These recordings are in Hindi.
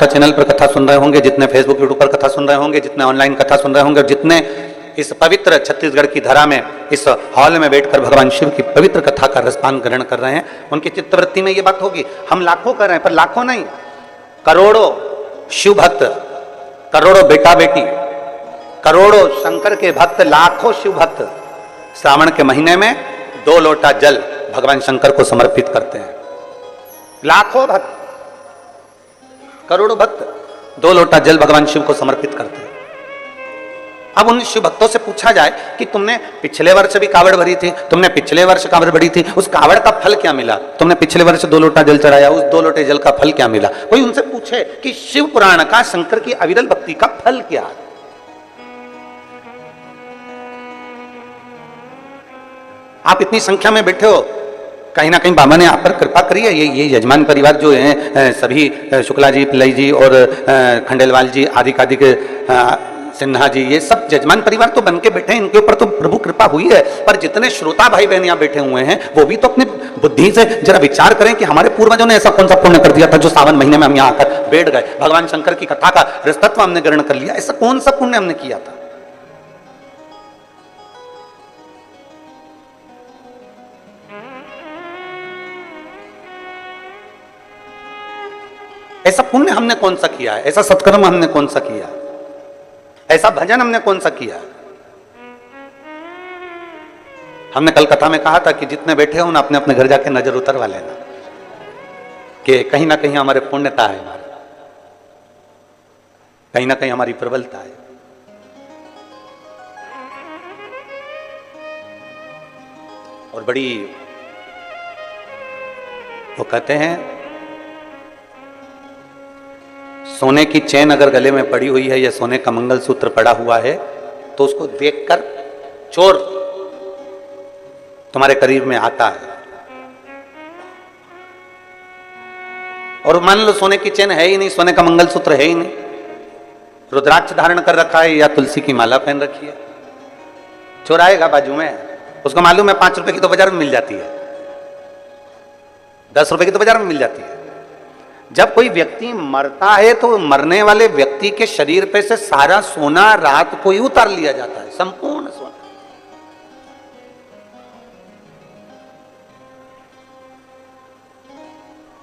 आस्था चैनल पर कथा सुन रहे होंगे, जितने फेसबुक यूट्यूब पर कथा सुन रहे होंगे, जितने ऑनलाइन कथा सुन रहे होंगे, और जितने इस पवित्र छत्तीसगढ़ की धरा में इस हॉल में बैठकर भगवान शिव की पवित्र कथा का रसपान ग्रहण कर रहे हैं, उनकी चित्तवृत्ति में ये बात होगी। हम लाखों कर रहे हैं, पर लाखों नहीं, करोड़ों शिव भक्त, करोड़ों बेटा बेटी, करोड़ों शंकर के भक्त, लाखों शिव भक्त श्रावण के महीने में 2 लोटा जल भगवान शंकर को समर्पित करते हैं। लाखों भक्त, करोड़ों भक्त 2 लोटा जल भगवान शिव को समर्पित करते हैं। अब उन शिव भक्तों से पूछा जाए कि तुमने पिछले वर्ष भी कावड़ भरी थी, तुमने पिछले वर्ष कावड़ भरी थी, उस कावड़ का फल क्या मिला? तुमने पिछले वर्ष 2 लोटा जल चढ़ाया, उस 2 लोटे जल का फल क्या मिला? कोई उनसे पूछे कि शिव पुराण का, शंकर की अविरल भक्ति का फल क्या है? आप इतनी संख्या में बैठे हो, कहीं ना कहीं बाबा ने आप पर कृपा करी है। ये यजमान परिवार जो है, सभी शुक्ला जी, पिल्लई जी और खंडेलवाल जी, आदि कादि के सिन्हा जी, ये सब यजमान परिवार तो बन के बैठे हैं, इनके ऊपर तो प्रभु कृपा हुई है। पर जितने श्रोता भाई बहन यहाँ बैठे हुए हैं, वो भी तो अपनी बुद्धि से जरा विचार करें कि हमारे पूर्वजों ने ऐसा कौन सा पुण्य कर दिया था जो सावन महीने में हम यहाँ आकर बैठ गए, भगवान शंकर की कथा का रसतत्व हमने ग्रहण कर लिया। ऐसा कौन सा पुण्य हमने किया था? ऐसा पुण्य हमने कौन सा किया है? ऐसा सत्कर्म हमने कौन सा किया है? ऐसा भजन हमने कौन सा किया? हमने कल कथा में कहा था कि जितने बैठे हो ना, अपने अपने घर जाके नजर उतरवा लेना कि कहीं ना कहीं हमारे पुण्यता है, कहीं ना कहीं हमारी प्रबलता है। और बड़ी, वो कहते हैं, सोने की चेन अगर गले में पड़ी हुई है या सोने का मंगलसूत्र पड़ा हुआ है, तो उसको देखकर चोर तुम्हारे करीब में आता है। और मान लो सोने की चेन है ही नहीं, सोने का मंगलसूत्र है ही नहीं, रुद्राक्ष धारण कर रखा है या तुलसी की माला पहन रखी है, चोर आएगा बाजू में, उसको मालूम है 5 रुपए की तो बाजार में मिल जाती है, 10 रुपए की तो बाजार में मिल जाती है। जब कोई व्यक्ति मरता है तो मरने वाले व्यक्ति के शरीर पे से सारा सोना रात को ही उतार लिया जाता है, संपूर्ण सोना।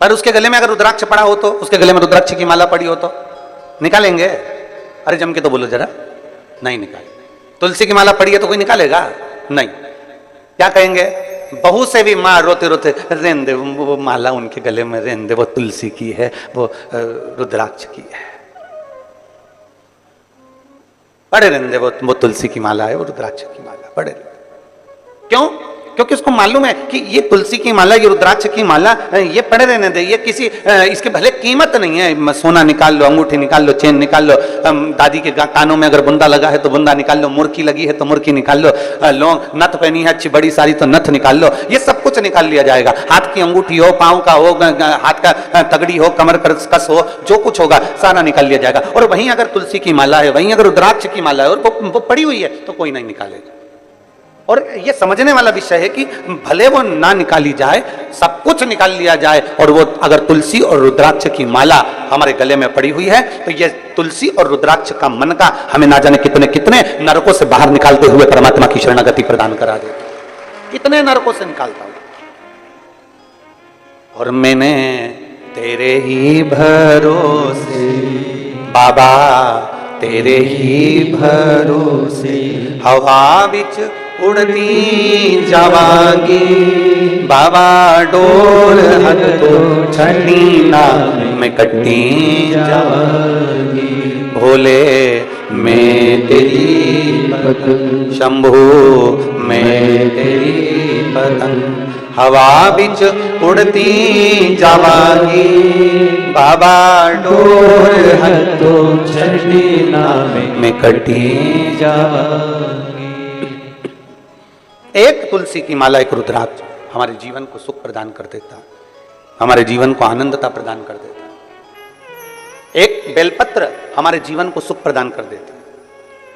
पर उसके गले में अगर रुद्राक्ष पड़ा हो तो, उसके गले में रुद्राक्ष की माला पड़ी हो तो निकालेंगे? अरे जम के तो बोलो जरा, नहीं निकालेंगे। तुलसी की माला पड़ी है तो कोई निकालेगा? नहीं। क्या कहेंगे? बहू से भी माँ रोते रोते, रहने दे, वो माला उनके गले में रहने दे, वो तुलसी की है, वो रुद्राक्ष की है, पड़े रहने दे, वो तुलसी की माला है, वो रुद्राक्ष की माला, पड़े। क्यों? क्योंकि उसको मालूम है कि ये तुलसी की माला, ये रुद्राक्ष की माला, ये पड़े रहने दे, ये किसी इसके भले कीमत नहीं है। सोना निकाल लो, अंगूठी निकाल लो, चेन निकाल लो, दादी के कानों में अगर बुंदा लगा है तो बुंदा निकाल लो, मुर्की लगी है तो मुर्की निकाल लो, लौंग नथ पहनी है अच्छी बड़ी सारी तो नथ निकाल लो, ये सब कुछ निकाल लिया जाएगा। हाथ की अंगूठी हो, पाँव का हो, हाथ का तगड़ी हो, कमर कस हो, जो कुछ होगा सारा निकाल लिया जाएगा। और वहीं अगर तुलसी की माला है, वहीं अगर रुद्राक्ष की माला है और वो पड़ी हुई है तो कोई नहीं निकालेगा। और ये समझने वाला विषय है कि भले वो ना निकाली जाए, सब कुछ निकाल लिया जाए, और वो अगर तुलसी और रुद्राक्ष की माला हमारे गले में पड़ी हुई है तो ये तुलसी और रुद्राक्ष का मन का हमें ना जाने कितने कितने नरकों से बाहर निकालते हुए परमात्मा की शरणागति प्रदान करा देते, कितने नरकों से निकालता हूं। और मैंने तेरे ही भरोसे बाबा, तेरे ही भरोसे हवा बिच उड़ती जावांगी बाबा, डोर हद तो छठी ना मैं कट्टी जावांगी। भोले मैं तेरी पतंग, शंभू मैं तेरी पतंग, हवा बिच उड़ती जावांगी बाबा, डोर हद तो छठी ना मैं कट्टी जावांगी। एक तुलसी की माला, एक रुद्राक्ष हमारे जीवन को सुख प्रदान कर देता, हमारे जीवन को आनंदता प्रदान कर देता। एक बेलपत्र हमारे जीवन को सुख प्रदान कर देता।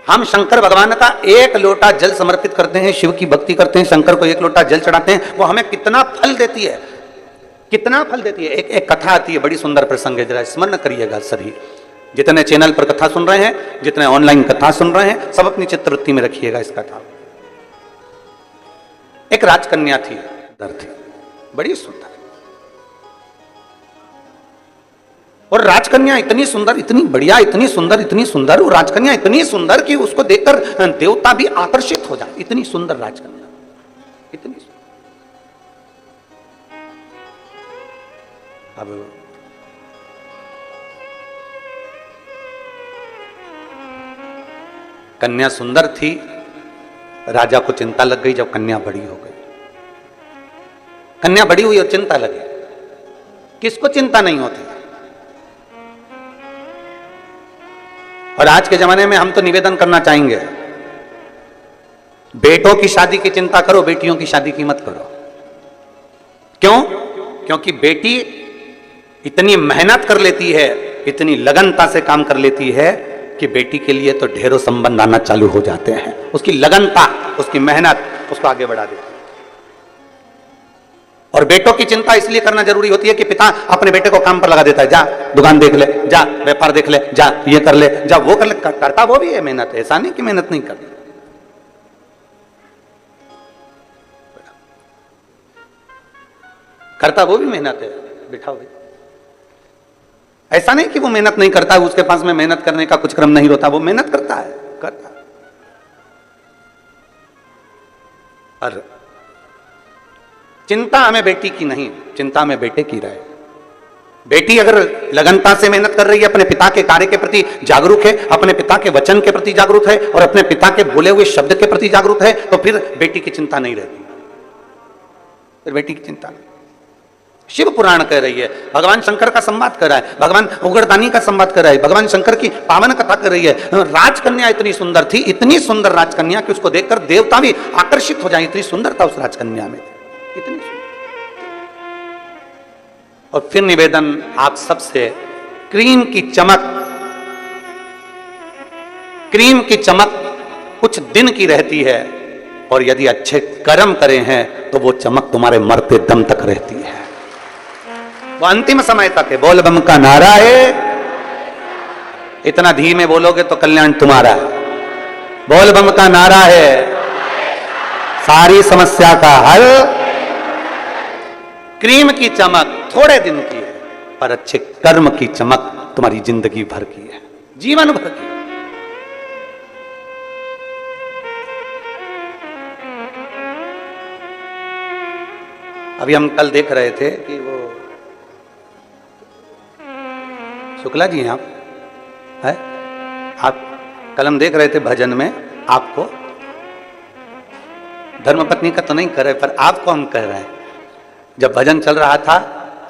हम शंकर भगवान का 1 लोटा जल समर्पित करते हैं, शिव की भक्ति करते हैं, शंकर को 1 लोटा जल चढ़ाते हैं, वो हमें कितना फल देती है, कितना फल देती है। एक कथा आती है, बड़ी सुंदर प्रसंग है, जरा स्मरण करिएगा सभी, जितने चैनल पर कथा सुन रहे हैं, जितने ऑनलाइन कथा सुन रहे हैं, सब अपनी चित्रवृत्ति में रखिएगा इस कथा। एक राजकन्या थी, बड़ी सुंदर, और राजकन्या इतनी सुंदर, इतनी बढ़िया, इतनी सुंदर, इतनी सुंदर, वो राजकन्या इतनी सुंदर कि उसको देखकर देवता भी आकर्षित हो जाए। इतनी सुंदर राजकन्या, इतनी सुंदर। अब कन्या सुंदर थी, राजा को चिंता लग गई जब कन्या बड़ी हो गई। कन्या बड़ी हुई और चिंता लगी। किसको चिंता नहीं होती? और आज के जमाने में हम तो निवेदन करना चाहेंगे, बेटों की शादी की चिंता करो, बेटियों की शादी की मत करो। क्यों? क्योंकि बेटी इतनी मेहनत कर लेती है, इतनी लगनता से काम कर लेती है कि बेटी के लिए तो ढेरों संबंध आना चालू हो जाते हैं। उसकी लगनता, उसकी मेहनत उसको आगे बढ़ा देती है। और बेटों की चिंता इसलिए करना जरूरी होती है कि पिता अपने बेटे को काम पर लगा देता है, जा दुकान देख ले, जा व्यापार देख ले, जा ये कर ले, जा वो कर ले। करता वो भी है मेहनत, ऐसा नहीं कि मेहनत नहीं करती। करता वो भी मेहनत है, बिठाओ भाई। ऐसा नहीं कि वो मेहनत नहीं करता, उसके पास में मेहनत करने का कुछ क्रम नहीं होता, वो मेहनत करता है, करता। और चिंता हमें बेटी की नहीं, चिंता हमें बेटे की रहे। बेटी अगर लगनता से मेहनत कर रही है, अपने पिता के कार्य के प्रति जागरूक है, अपने पिता के वचन के प्रति जागरूक है और अपने पिता के बोले हुए शब्द के प्रति जागरूक है, तो फिर बेटी की चिंता नहीं रहती, फिर बेटी की चिंता नहीं। शिव पुराण कह रही है, भगवान शंकर का संवाद कर रहा है, भगवान उग्रदानी का संवाद कर रहा है, भगवान शंकर की पावन कथा कर रही है। राजकन्या इतनी सुंदर थी, इतनी सुंदर राजकन्या कि उसको देखकर देवता भी आकर्षित हो जाए, इतनी सुंदरता उस राजकन्या में, इतनी सुंदर। और फिर निवेदन आप सबसे, क्रीम की चमक, क्रीम की चमक कुछ दिन की रहती है, और यदि अच्छे कर्म करे हैं तो वो चमक तुम्हारे मरते दम तक रहती है, वो अंतिम समय तक है। बोल बम का नारा है, इतना धीमे बोलोगे तो कल्याण तुम्हारा है। बोल बम का नारा है, सारी समस्या का हल। क्रीम की चमक थोड़े दिन की है, पर अच्छे कर्म की चमक तुम्हारी जिंदगी भर की है, जीवन भर की। अभी हम कल देख रहे थे कि वो शुक्ला जी हैं आप, है आप, कल हम देख रहे थे भजन में, आपको धर्मपत्नी का तो नहीं कर रहे, पर आपको हम कह रहे हैं। जब भजन चल रहा था,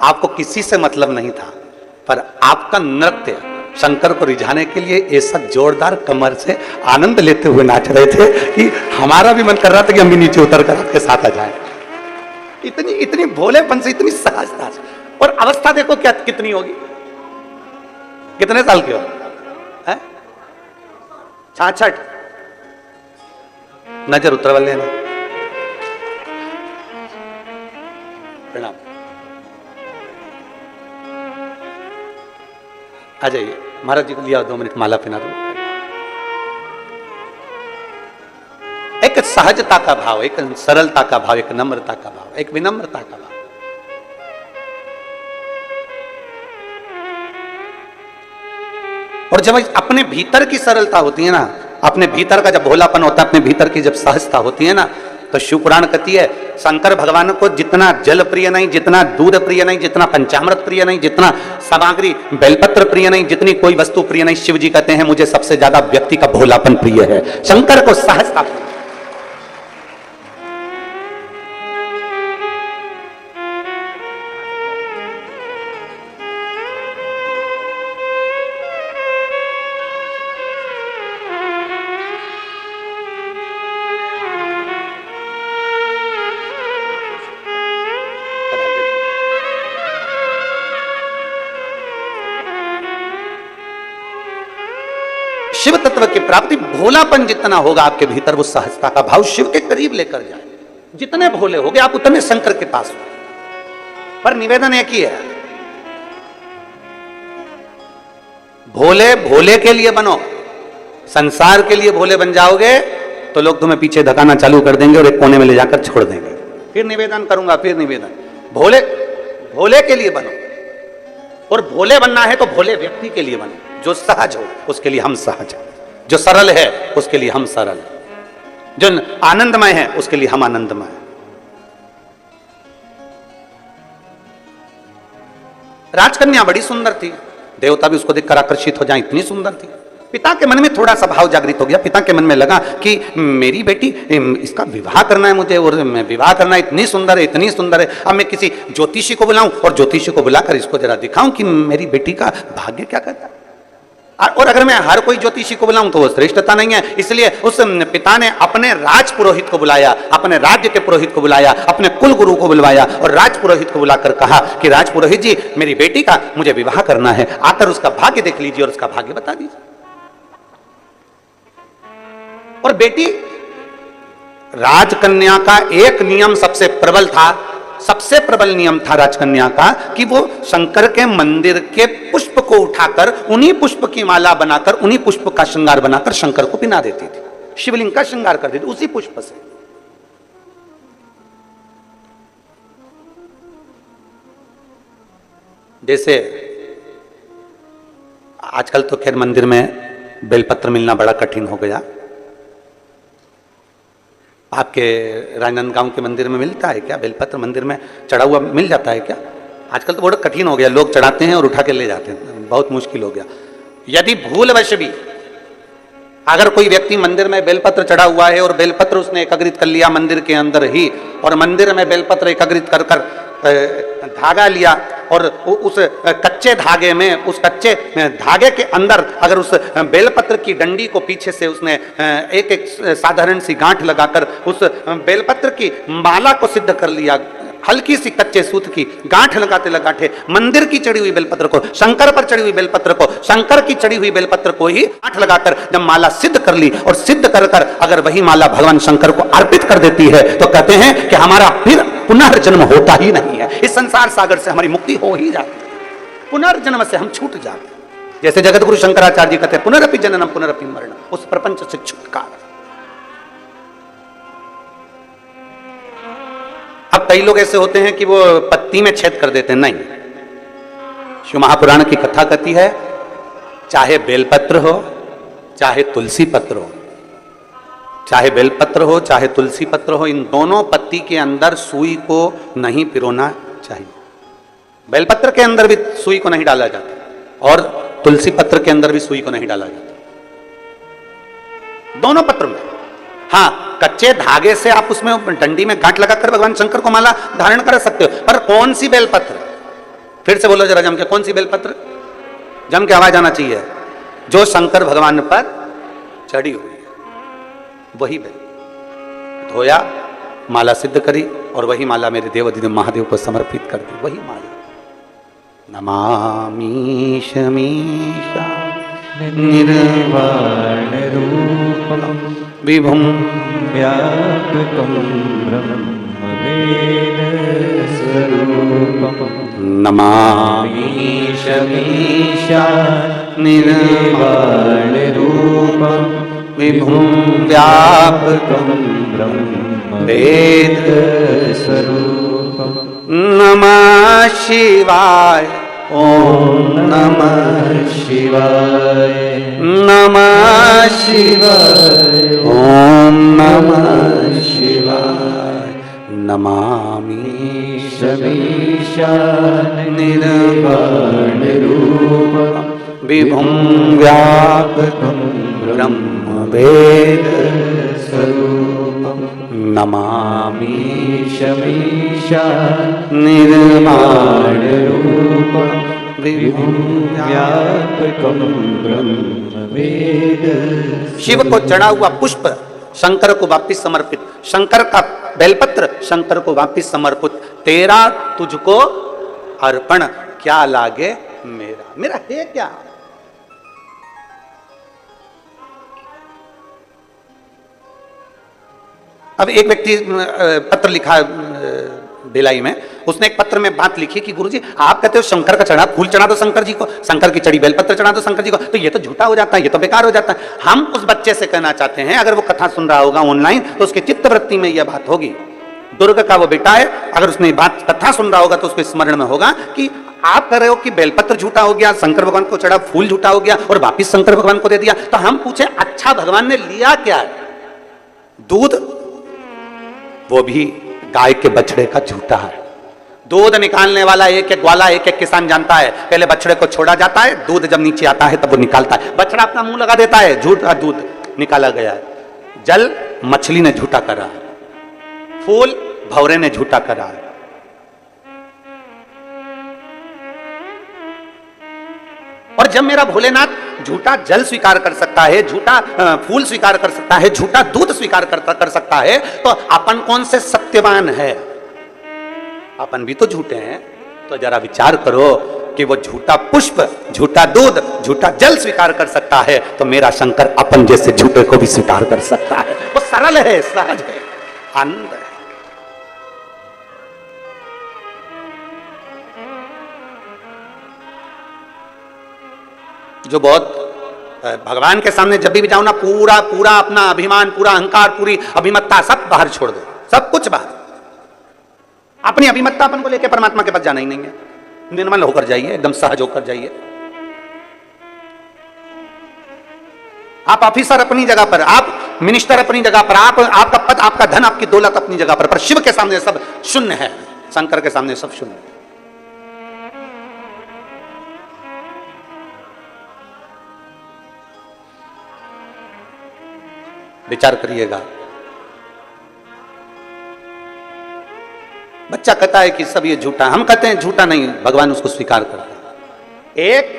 आपको किसी से मतलब नहीं था, पर आपका नृत्य शंकर को रिझाने के लिए ऐसा जोरदार कमर से आनंद लेते हुए नाच रहे थे कि हमारा भी मन कर रहा था कि हम भी नीचे उतर कर आपके साथ आ जाएं। इतनी इतनी भोलेपन से, इतनी सहजता से। और अवस्था देखो क्या कितनी होगी, कितने साल के हो? 66। नजर उतरवा लेना। प्रणाम। आ जाइए, महाराज जी को लिया 2 मिनट माला पहना दो। एक सहजता का भाव, एक सरलता का भाव, एक नम्रता का भाव, एक विनम्रता का भाव। और जब अपने भीतर की सरलता होती है ना, अपने भीतर का जब भोलापन होता है, अपने भीतर की जब सहजता होती है ना, तो शिव पुराण कहती है शंकर भगवान को जितना जल प्रिय नहीं, जितना दूध प्रिय नहीं, जितना पंचामृत प्रिय नहीं, जितना सामग्री बेलपत्र प्रिय नहीं, जितनी कोई वस्तु प्रिय नहीं, शिव जी कहते हैं मुझे सबसे ज्यादा व्यक्ति का भोलापन प्रिय है। शंकर को सहजता प्रिय। शिव तत्व की प्राप्ति, भोलापन जितना होगा आपके भीतर, वो सहजता का भाव शिव के करीब लेकर जाए। जितने भोले होगे आप उतने शंकर के पास हो। पर निवेदन एक ही है, भोले भोले के लिए बनो। संसार के लिए भोले बन जाओगे तो लोग तुम्हें पीछे धकाना चालू कर देंगे और एक कोने में ले जाकर छोड़ देंगे। फिर निवेदन करूंगा, फिर निवेदन, भोले भोले के लिए बनो। और भोले बनना है तो भोले व्यक्ति के लिए बनो, जो सहज हो उसके लिए हम सहज हैं, जो सरल है उसके लिए हम सरल हैं, जो आनंदमय है उसके लिए हम आनंदमय हैं। राजकन्या बड़ी सुंदर थी, देवता भी उसको देखकर आकर्षित हो जाए, इतनी सुंदर थी। पिता के मन में थोड़ा सा भाव जागृत हो गया। पिता के मन में लगा कि मेरी बेटी, इसका विवाह करना है मुझे, और मैं विवाह करना है, इतनी सुंदर है, इतनी सुंदर है। अब मैं किसी ज्योतिषी को बुलाऊं और ज्योतिषी को बुलाकर इसको जरा दिखाऊं कि मेरी बेटी का भाग्य क्या कहता है। और अगर मैं हर कोई ज्योतिषी को बुलाऊं तो वो श्रेष्ठता नहीं है। इसलिए उस पिता ने अपने राज पुरोहित को बुलाया, अपने राज्य के पुरोहित को बुलाया, अपने कुल गुरु को बुलवाया और राज पुरोहित को बुलाकर कहा कि राज पुरोहित जी, मेरी बेटी का मुझे विवाह करना है, आकर उसका भाग्य देख लीजिए और उसका भाग्य बता दीजिए। और बेटी, राजकन्या का एक नियम सबसे प्रबल था, सबसे प्रबल नियम था राजकन्या का कि वो शंकर के मंदिर के पुष्प को उठाकर उन्हीं पुष्प की माला बनाकर, उन्हीं पुष्प का श्रृंगार बनाकर शंकर को पिना देती थी, शिवलिंग का श्रृंगार कर देती उसी पुष्प से। जैसे आजकल तो खैर मंदिर में बेलपत्र मिलना बड़ा कठिन हो गया। आपके राजनांदगांव के मंदिर में मिलता है क्या बेलपत्र? मंदिर में चढ़ा हुआ मिल जाता है क्या? आजकल तो बड़ा कठिन हो गया, लोग चढ़ाते हैं और उठा के ले जाते हैं, बहुत मुश्किल हो गया। यदि भूलवश भी अगर कोई व्यक्ति मंदिर में बेलपत्र चढ़ा हुआ है और बेलपत्र उसने एकत्रित कर लिया मंदिर के अंदर ही, और मंदिर में बेलपत्र एकत्रित कर कर धागा लिया और उस कच्चे धागे में, उस कच्चे धागे के अंदर अगर उस बेलपत्र की डंडी को पीछे से उसने एक एक साधारण सी गांठ लगाकर उस बेलपत्र की माला को सिद्ध कर लिया, हल्की सी कच्चे सूत की गांठ लगाते लगाते मंदिर की चढ़ी हुई बेलपत्र को, शंकर पर चढ़ी हुई बेलपत्र को, शंकर की चढ़ी हुई बेलपत्र को ही गांठ लगाकर जब माला सिद्ध कर ली और सिद्ध कर कर अगर वही माला भगवान शंकर को अर्पित कर देती है तो कहते हैं कि हमारा फिर पुनर्जन्म होता ही नहीं है, इस संसार सागर से हमारी मुक्ति हो ही जाती है, पुनर्जन्म से हम छूट जाते हैं। जैसे जगत गुरु शंकराचार्य जी कहते हैं पुनरपि जननम पुनरपि मरणम, उस प्रपंच से छुटकारा। अब कई लोग ऐसे होते हैं कि वो पत्ती में छेद कर देते हैं, नहीं, शिव महापुराण की कथा कहती है चाहे बेलपत्र हो चाहे तुलसी पत्र हो, चाहे बेलपत्र हो चाहे तुलसी पत्र हो, इन दोनों पत्ती के अंदर सुई को नहीं पिरोना चाहिए। बेलपत्र के अंदर भी सुई को नहीं डाला जाता और तुलसी पत्र के अंदर भी सुई को नहीं डाला जाता, दोनों पत्र में। हाँ, कच्चे धागे से आप उसमें डंडी में गांठ लगाकर भगवान शंकर को माला धारण कर सकते हो, पर कौन सी बेलपत्र? फिर से बोलो जरा जम के, कौन सी बेलपत्र? जम के आवाज आना चाहिए। जो शंकर भगवान पर चढ़ी हुई है वही बेल। धोया, माला सिद्ध करी और वही माला मेरे देवाधिदेव महादेव को समर्पित कर दी, वही माला। नमामि शमीशा निर्वाण रूपम विभुम व्यापकं ब्रह्मवेद स्वरूपम। नमामि शमीशा निर्वाण रूपम विभुम व्यापकं ब्रह्मवेद स्वरूपम। नमः शिवाय, ओम नमः शिवाय, नमः शिवाय, ओम नमः शिवाय। नमामि शमीशा निर्वाण रूपम विभुम व्यापकं ब्रह्मवेद स्वरूपम। नमामि शमीशा निर्वाण रूपम विभुम व्यापकं ब्रह्मवेद। शिव को चढ़ा हुआ पुष्प शंकर को वापिस समर्पित, शंकर का बेलपत्र शंकर को वापिस समर्पित, तेरा तुझको अर्पण, क्या लागे मेरा, मेरा है क्या? अब एक व्यक्ति पत्र लिखा भिलाई में उसने एक पत्र में बात लिखी कि गुरुजी आप कहते हो शंकर का चढ़ा फूल चढ़ा दो शंकर जी को, शंकर की चढ़ी बेलपत्र चढ़ा दो शंकर जी को, तो ये तो झूठा हो जाता है, ये तो बेकार हो जाता है। हम उस बच्चे से कहना चाहते हैं, अगर वो कथा सुन रहा होगा ऑनलाइन तो उसके चित्तवृत्ति में यह बात होगी। दुर्ग का वो बेटा है, अगर उसने बात कथा सुन रहा होगा तो उसके स्मरण में होगा कि आप कह रहे हो कि बेलपत्र झूठा हो गया, शंकर भगवान को चढ़ा फूल झूठा हो गया और वापिस शंकर भगवान को दे दिया। तो हम पूछे अच्छा भगवान ने लिया क्या? दूध, वो भी गाय के बछड़े का झूठा है। दूध निकालने वाला एक एक ग्वाला एक एक किसान जानता है, पहले बछड़े को छोड़ा जाता है, दूध जब नीचे आता है तब वो निकालता है। बछड़ा अपना मुंह लगा देता है, झूठा दूध निकाला गया है। जल मछली ने झूठा करा है, फूल भौरे ने झूठा करा है। और जब मेरा भोलेनाथ झूठा जल स्वीकार कर सकता है, झूठा फूल स्वीकार कर सकता है, झूठा दूध स्वीकार कर सकता है, तो अपन कौन से सत्यवान है? अपन भी तो झूठे हैं। तो जरा विचार करो कि वो झूठा पुष्प, झूठा दूध, झूठा जल स्वीकार कर सकता है, तो मेरा शंकर अपन जैसे झूठे को भी स्वीकार कर सकता है। वो सरल है, सहज है, आनंद है। जो बहुत भगवान के सामने जब भी जाओ ना, पूरा पूरा अपना अभिमान, पूरा अहंकार, पूरी अभिमत्ता सब बाहर छोड़ दो, सब कुछ बाहर। अपनी अभिमत्ता अपन को लेकर परमात्मा के पास जाना ही नहीं है। निर्मल होकर जाइए, एकदम सहज होकर जाइए। आप ऑफिसर अपनी जगह पर, आप मिनिस्टर अपनी जगह पर, आप आपका पद, आपका धन, आपकी दौलत अपनी जगह पर शिव के सामने सब शून्य है, शंकर के सामने सब शून्य है। विचार करिएगा। बच्चा कहता है कि सब ये झूठा, हम कहते हैं झूठा नहीं, भगवान उसको स्वीकार करता है। एक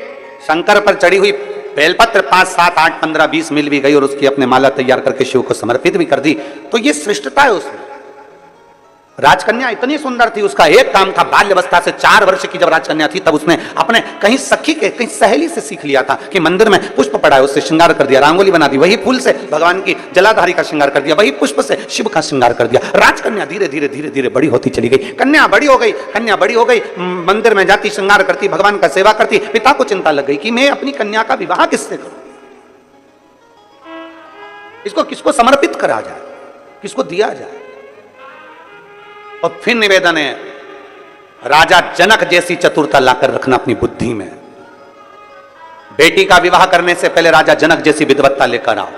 शंकर पर चढ़ी हुई बेलपत्र 5, 7, 8, 15, 20 मिल भी गई और उसकी अपने माला तैयार करके शिव को समर्पित भी कर दी, तो ये श्रेष्ठता है उसमें। राजकन्या इतनी सुंदर थी, उसका एक काम था, बाल्यावस्था से 4 वर्ष की जब राजकन्या थी तब उसने अपने कहीं सखी के, कहीं सहेली से सीख लिया था कि मंदिर में पुष्प पड़ा है, उससे श्रृंगार कर दिया, रंगोली बना दी, वही फूल से भगवान की जलाधारी का श्रृंगार कर दिया, वही पुष्प से शिव का श्रृंगार कर दिया। राजकन्या धीरे धीरे धीरे धीरे बड़ी होती चली गई, कन्या बड़ी हो गई, कन्या बड़ी हो गई, मंदिर में जाती, श्रृंगार करती, भगवान का सेवा करती। पिता को चिंता लग गई कि मैं अपनी कन्या का विवाह किससे करूं, इसको किसको समर्पित करा जाए, किसको दिया जाए। और फिर निवेदन है, राजा जनक जैसी चतुरता लाकर रखना अपनी बुद्धि में। बेटी का विवाह करने से पहले राजा जनक जैसी विद्वत्ता लेकर आओ।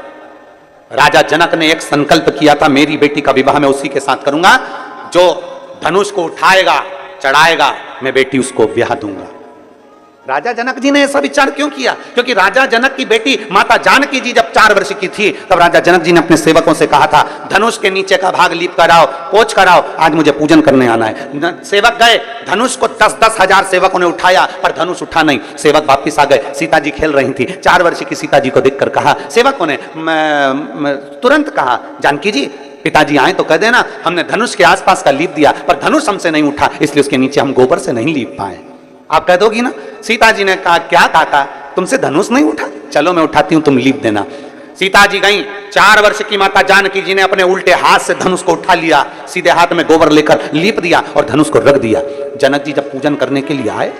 राजा जनक ने एक संकल्प किया था, मेरी बेटी का विवाह मैं उसी के साथ करूंगा जो धनुष को उठाएगा, चढ़ाएगा, मैं बेटी उसको ब्याह दूंगा। राजा जनक जी ने ऐसा विचार क्यों किया? क्योंकि राजा जनक की बेटी माता जानकी जी जब 4 वर्ष की थी तब राजा जनक जी ने अपने सेवकों से कहा था, धनुष के नीचे का भाग लीप कराओ, पोंछ कराओ, आज मुझे पूजन करने आना है। सेवक गए, धनुष को 10-10 हजार सेवकों ने उठाया, पर धनुष उठा नहीं। सेवक वापिस आ गए, सीता जी खेल रही थी। 4 वर्ष की सीता जी को देखकर कहा, सेवकों ने तुरंत कहा, जानकी जी पिताजी आए तो कह देना हमने धनुष के आसपास का लीप दिया, पर धनुष हमसे नहीं उठा, इसलिए उसके नीचे हम गोबर से नहीं लीप पाए। आप कह दोगी ना? सीता जी ने कहा, क्या काका तुमसे धनुष नहीं उठा? चलो मैं उठाती हूं, तुम लीप देना। सीता जी गई, 4 वर्ष की माता जानकी जी ने अपने उल्टे हाथ से धनुष को उठा लिया, सीधे हाथ में गोबर लेकर लीप दिया और धनुष को रख दिया। जनक जी जब पूजन करने के लिए आए,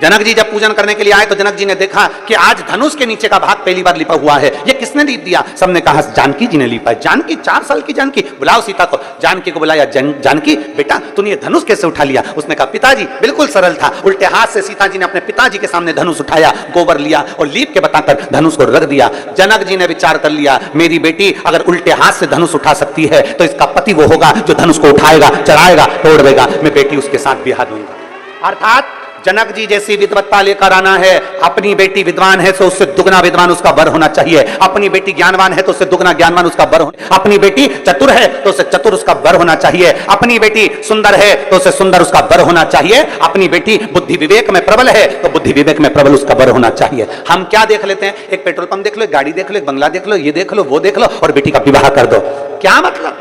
तो जनक जी ने देखा कि आज धनुष के नीचे का भाग पहली बार लिपा हुआ है, ये किसने लीप दिया? सबने कहा जानकी जी ने लिपा है। जानकी, 4 साल की जानकी, बुलाओ सीता को। जानकी को बुलाया, जानकी बेटा तूने ये धनुष कैसे उठा लिया? उसने कहा पिताजी बिल्कुल सरल था, उल्टे हाथ से सीता जी ने अपने पिताजी के सामने धनुष उठाया, गोबर लिया और लीप के बताकर धनुष को रख दिया। जनक जी ने विचार कर लिया, मेरी बेटी अगर उल्टे हाथ से धनुष उठा सकती है तो इसका पति वो होगा जो धनुष को उठाएगा, चढ़ाएगा, तोड़ देगा, मैं बेटी उसके साथ ब्याह दूंगा। अर्थात जनक जी जैसी विद्वत्ता लेकर आना है। अपनी बेटी विद्वान है तो उससे दुगना विद्वान उसका वर होना चाहिए, अपनी बेटी ज्ञानवान है तो उससे दुगना ज्ञानवान उसका वर होना, अपनी बेटी चतुर है तो उससे चतुर उसका वर होना चाहिए, अपनी बेटी सुंदर है तो उससे सुंदर उसका वर होना चाहिए, अपनी बेटी बुद्धि विवेक में प्रबल है तो बुद्धि विवेक में प्रबल उसका वर होना चाहिए। हम क्या देख लेते हैं? एक पेट्रोल पंप देख लो, एक गाड़ी देख लो, एक बंगला देख लो, ये देख लो, वो देख लो और बेटी का विवाह कर दो। क्या मतलब?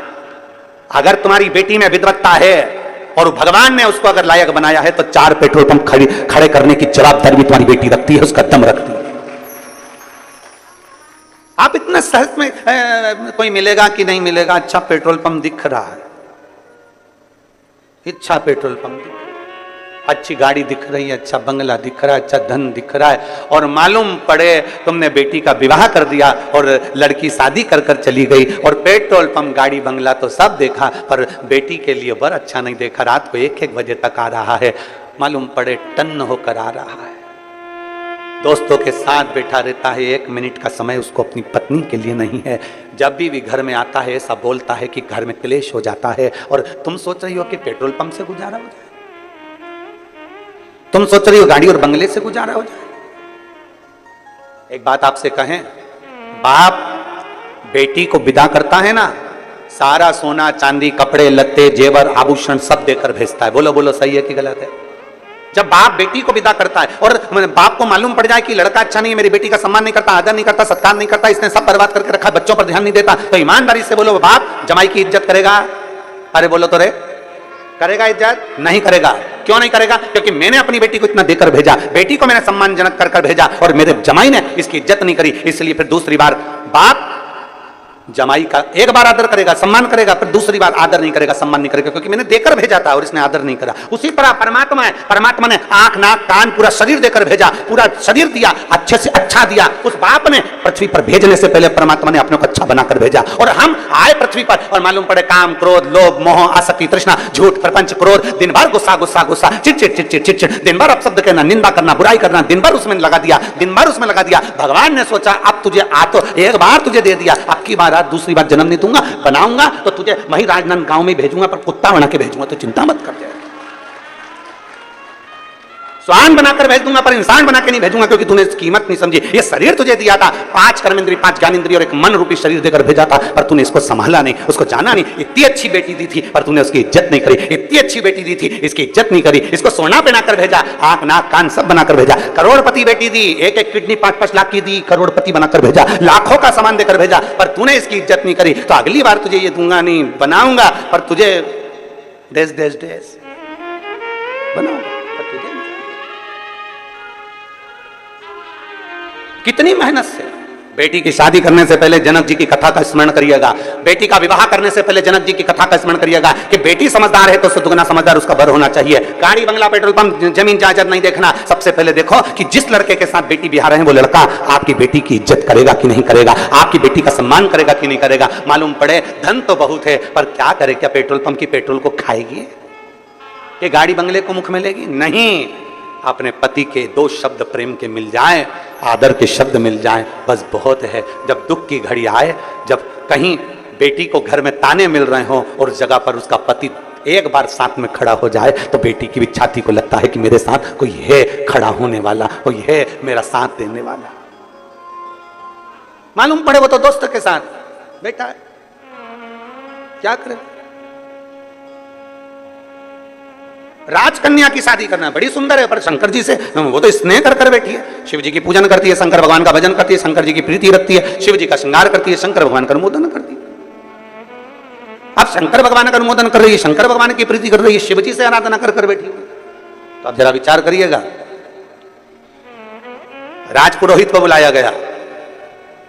अगर तुम्हारी बेटी में विद्वत्ता है और भगवान ने उसको अगर लायक बनाया है तो 4 पेट्रोल पंप खड़े करने की जवाबदारी भी तुम्हारी बेटी रखती है, उसका दम रखती है। आप इतना सहज में कोई मिलेगा कि नहीं मिलेगा, अच्छा पेट्रोल पंप दिख रहा है, अच्छा पेट्रोल पंप दिख रहा है, अच्छी गाड़ी दिख रही है, अच्छा बंगला दिख रहा है, अच्छा धन दिख रहा है, और मालूम पड़े तुमने बेटी का विवाह कर दिया और लड़की शादी कर कर चली गई, और पेट्रोल पंप गाड़ी बंगला तो सब देखा पर बेटी के लिए वर अच्छा नहीं देखा। रात को 1-1 बजे तक आ रहा है, मालूम पड़े टन्न होकर आ रहा है, दोस्तों के साथ बैठा रहता है, 1 मिनट का समय उसको अपनी पत्नी के लिए नहीं है। जब भी घर में आता है ऐसा बोलता है कि घर में क्लेश हो जाता है, और तुम सोच रही हो कि पेट्रोल पंप से गुजारा हो जाए, तुम सोच रही हो गाड़ी और बंगले से गुजारा हो जाए। एक बात आपसे कहें, बाप बेटी को विदा करता है ना, सारा सोना चांदी कपड़े लत्ते जेवर आभूषण सब देकर भेजता है। बोलो बोलो, सही है कि गलत है? जब बाप बेटी को विदा करता है और बाप को मालूम पड़ जाए कि लड़का अच्छा नहीं है, मेरी बेटी का सम्मान नहीं करता, आदर नहीं करता, सत्कार नहीं करता, इसने सब बर्बाद करके रखा, बच्चों पर ध्यान नहीं देता, तो ईमानदारी से बोलो, बाप जमाई की इज्जत करेगा? अरे बोलो तो रे, करेगा इज्जत? नहीं करेगा। क्यों नहीं करेगा? क्योंकि मैंने अपनी बेटी को इतना देकर भेजा, बेटी को मैंने सम्मानजनक कर कर भेजा, और मेरे जमाई ने इसकी इज्जत नहीं करी, इसलिए फिर दूसरी बार बाप जमाई का एक बार आदर करेगा, सम्मान करेगा, फिर दूसरी बार आदर नहीं करेगा, सम्मान नहीं करेगा, क्योंकि मैंने देकर भेजा था और इसने आदर नहीं करा। उसी तरह परमात्मा है, परमात्मा ने आंख नाक कान पूरा शरीर देकर भेजा, पूरा शरीर दिया, अच्छे से अच्छा दिया। उस बाप ने पृथ्वी पर भेजने से पहले परमात्मा ने अपने को अच्छा बनाकर भेजा, और हम आए पृथ्वी पर और मालूम पड़े काम क्रोध लोभ मोह आसक्ति तृष्णा झूठ प्रपंच क्रोध, दिन भर गुस्सा गुस्सा गुस्सा, चिड़चिड़ चिड़चिड़ चिड़चिड़, दिन भर अपशब्द कहना, निंदा करना, बुराई करना, दिन भर उसमें लगा दिया, दिन भर उसमें लगा दिया। भगवान ने सोचा अब तुझे आ तो एक बार तुझे दे दिया, अब की बार दूसरी बार जन्म दूंगा, बनाऊंगा तो तुझे वही राजनांद गांव में भेजूंगा, पर कुत्ता बना के भेजूंगा, तो चिंता मत कर जाए। स्वान बनाकर भेज दूंगा पर इंसान बना के नहीं भेजूंगा, क्योंकि तूने इसकी कीमत नहीं समझी। ये शरीर तुझे दिया था, 5 कर्मेंद्रिय 5 ज्ञानेंद्रिय और एक मन रूपी शरीर देकर भेजा था, पर तूने इसको संभाला नहीं, उसको जाना नहीं। इतनी अच्छी बेटी दी थी पर तूने उसकी इज्जत नहीं करी, इतनी अच्छी बेटी दी थी इसकी इज्जत नहीं करी, इसको सोना पहनाकर भेजा, आंख नाक कान सब बनाकर भेजा। करोड़पति बेटी दी, 1-1 किडनी 5-5 लाख की दी, करोड़पति बनाकर भेजा, लाखों का सामान देकर भेजा, पर तूने इसकी इज्जत नहीं करी, तो अगली बार तुझे ये दूंगा नहीं, बनाऊंगा पर तुझे देश देश देश बनाऊंगा। कितनी मेहनत से बेटी की शादी करने से पहले जनक जी की कथा का स्मरण करिएगा, बेटी का विवाह करने से पहले जनक जी की कथा का स्मरण करिएगा कि बेटी समझदार है तो उससे दुगना समझदार उसका बर होना चाहिए। गाड़ी बंगला पेट्रोल पंप जमीन जायदाद नहीं देखना, सबसे पहले देखो कि जिस लड़के के साथ बेटी बिहार रहे हैं वो लड़का आपकी बेटी की इज्जत करेगा कि नहीं करेगा, आपकी बेटी का सम्मान करेगा कि नहीं करेगा। मालूम पड़े धन तो बहुत है पर क्या करे, क्या पेट्रोल पंप की पेट्रोल को खाएगी, ये गाड़ी बंगले को मुख में लेगी? नहीं। अपने पति के 2 शब्द प्रेम के मिल जाएं, आदर के शब्द मिल जाएं, बस बहुत है। जब दुख की घड़ी आए, जब कहीं बेटी को घर में ताने मिल रहे हो और जगह पर उसका पति एक बार साथ में खड़ा हो जाए, तो बेटी की भी छाती को लगता है कि मेरे साथ कोई है खड़ा होने वाला, कोई है मेरा साथ देने वाला। मालूम पड़े वो तो दोस्त के साथ बैठा है, क्या करे। राजकन्या की शादी करना बड़ी सुंदर है, पर शंकर जी से वो तो स्नेह कर कर बैठी है, शिव जी की पूजन करती है, शंकर भगवान का भजन करती है, शंकर जी की प्रीति रखती है, शिव जी का श्रृंगार करती है, शंकर भगवान का अनुमोदन करती है। अब शंकर भगवान का अनुमोदन कर रही है, शंकर भगवान की प्रीति कर रही है, शिव जी से आराधना कर कर बैठी है। तो अब जरा विचार करिएगा। राजपुरोहित को बुलाया गया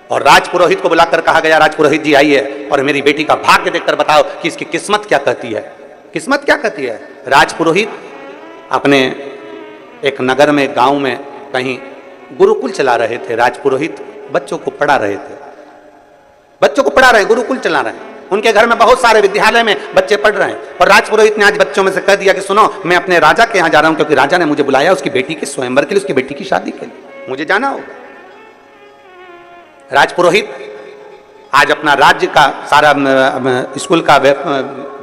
और राजपुरोहित को बुलाकर कहा गया, राजपुरोहित जी आइए और मेरी बेटी का भाग्य देखकर बताओ कि इसकी किस्मत क्या कहती है। किस्मत क्या कहती है? राजपुरोहित अपने एक नगर में गांव में कहीं गुरुकुल चला रहे थे। राजपुरोहित बच्चों को पढ़ा रहे थे, बच्चों को पढ़ा रहे, गुरुकुल चला रहे हैं। उनके घर में बहुत सारे विद्यालय में बच्चे पढ़ रहे हैं और राजपुरोहित ने आज बच्चों में से कह दिया कि सुनो, मैं अपने राजा के यहाँ जा रहा हूं, क्योंकि राजा ने मुझे बुलाया उसकी बेटी के स्वयंवर के लिए, उसकी बेटी की शादी के लिए मुझे जाना होगा। राजपुरोहित आज अपना राज्य का सारा स्कूल का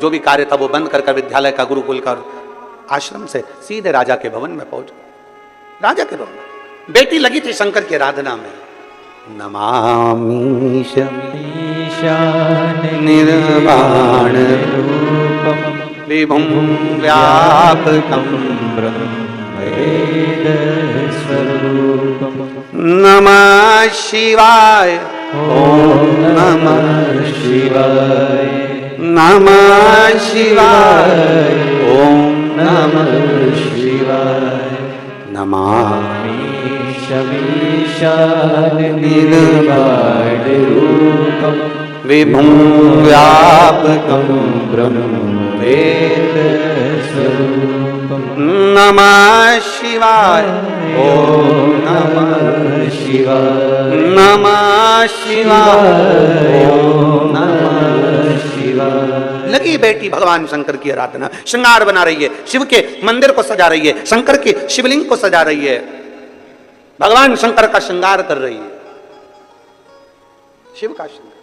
जो भी कार्य था वो बंद कर विद्यालय का, गुरुकुल का, आश्रम से सीधे राजा के भवन में पहुंच। राजा के भवन बेटी लगी थी शंकर की आराधना में। नमामि निर्वाण रूपम विभुं व्यापकं ब्रह्मेद स्वरूपम। नमः शिवाय, ओम नमः शिवाय, नमः शिवाय, ओम नमः शिवाय। नमामि शमीशान निर्वाण रूपम विभुं व्यापकं ब्रह्मेद स्वरूपम् नमः शिवाय। ओम नमः शिवाय। नमः शिवाय। ओम नमः शिवाय। लगी बेटी भगवान शंकर की आराधना, श्रृंगार बना रही है, शिव के मंदिर को सजा रही है, शंकर के शिवलिंग को सजा रही है, भगवान शंकर का श्रृंगार कर रही है, शिव का श्रृंगार।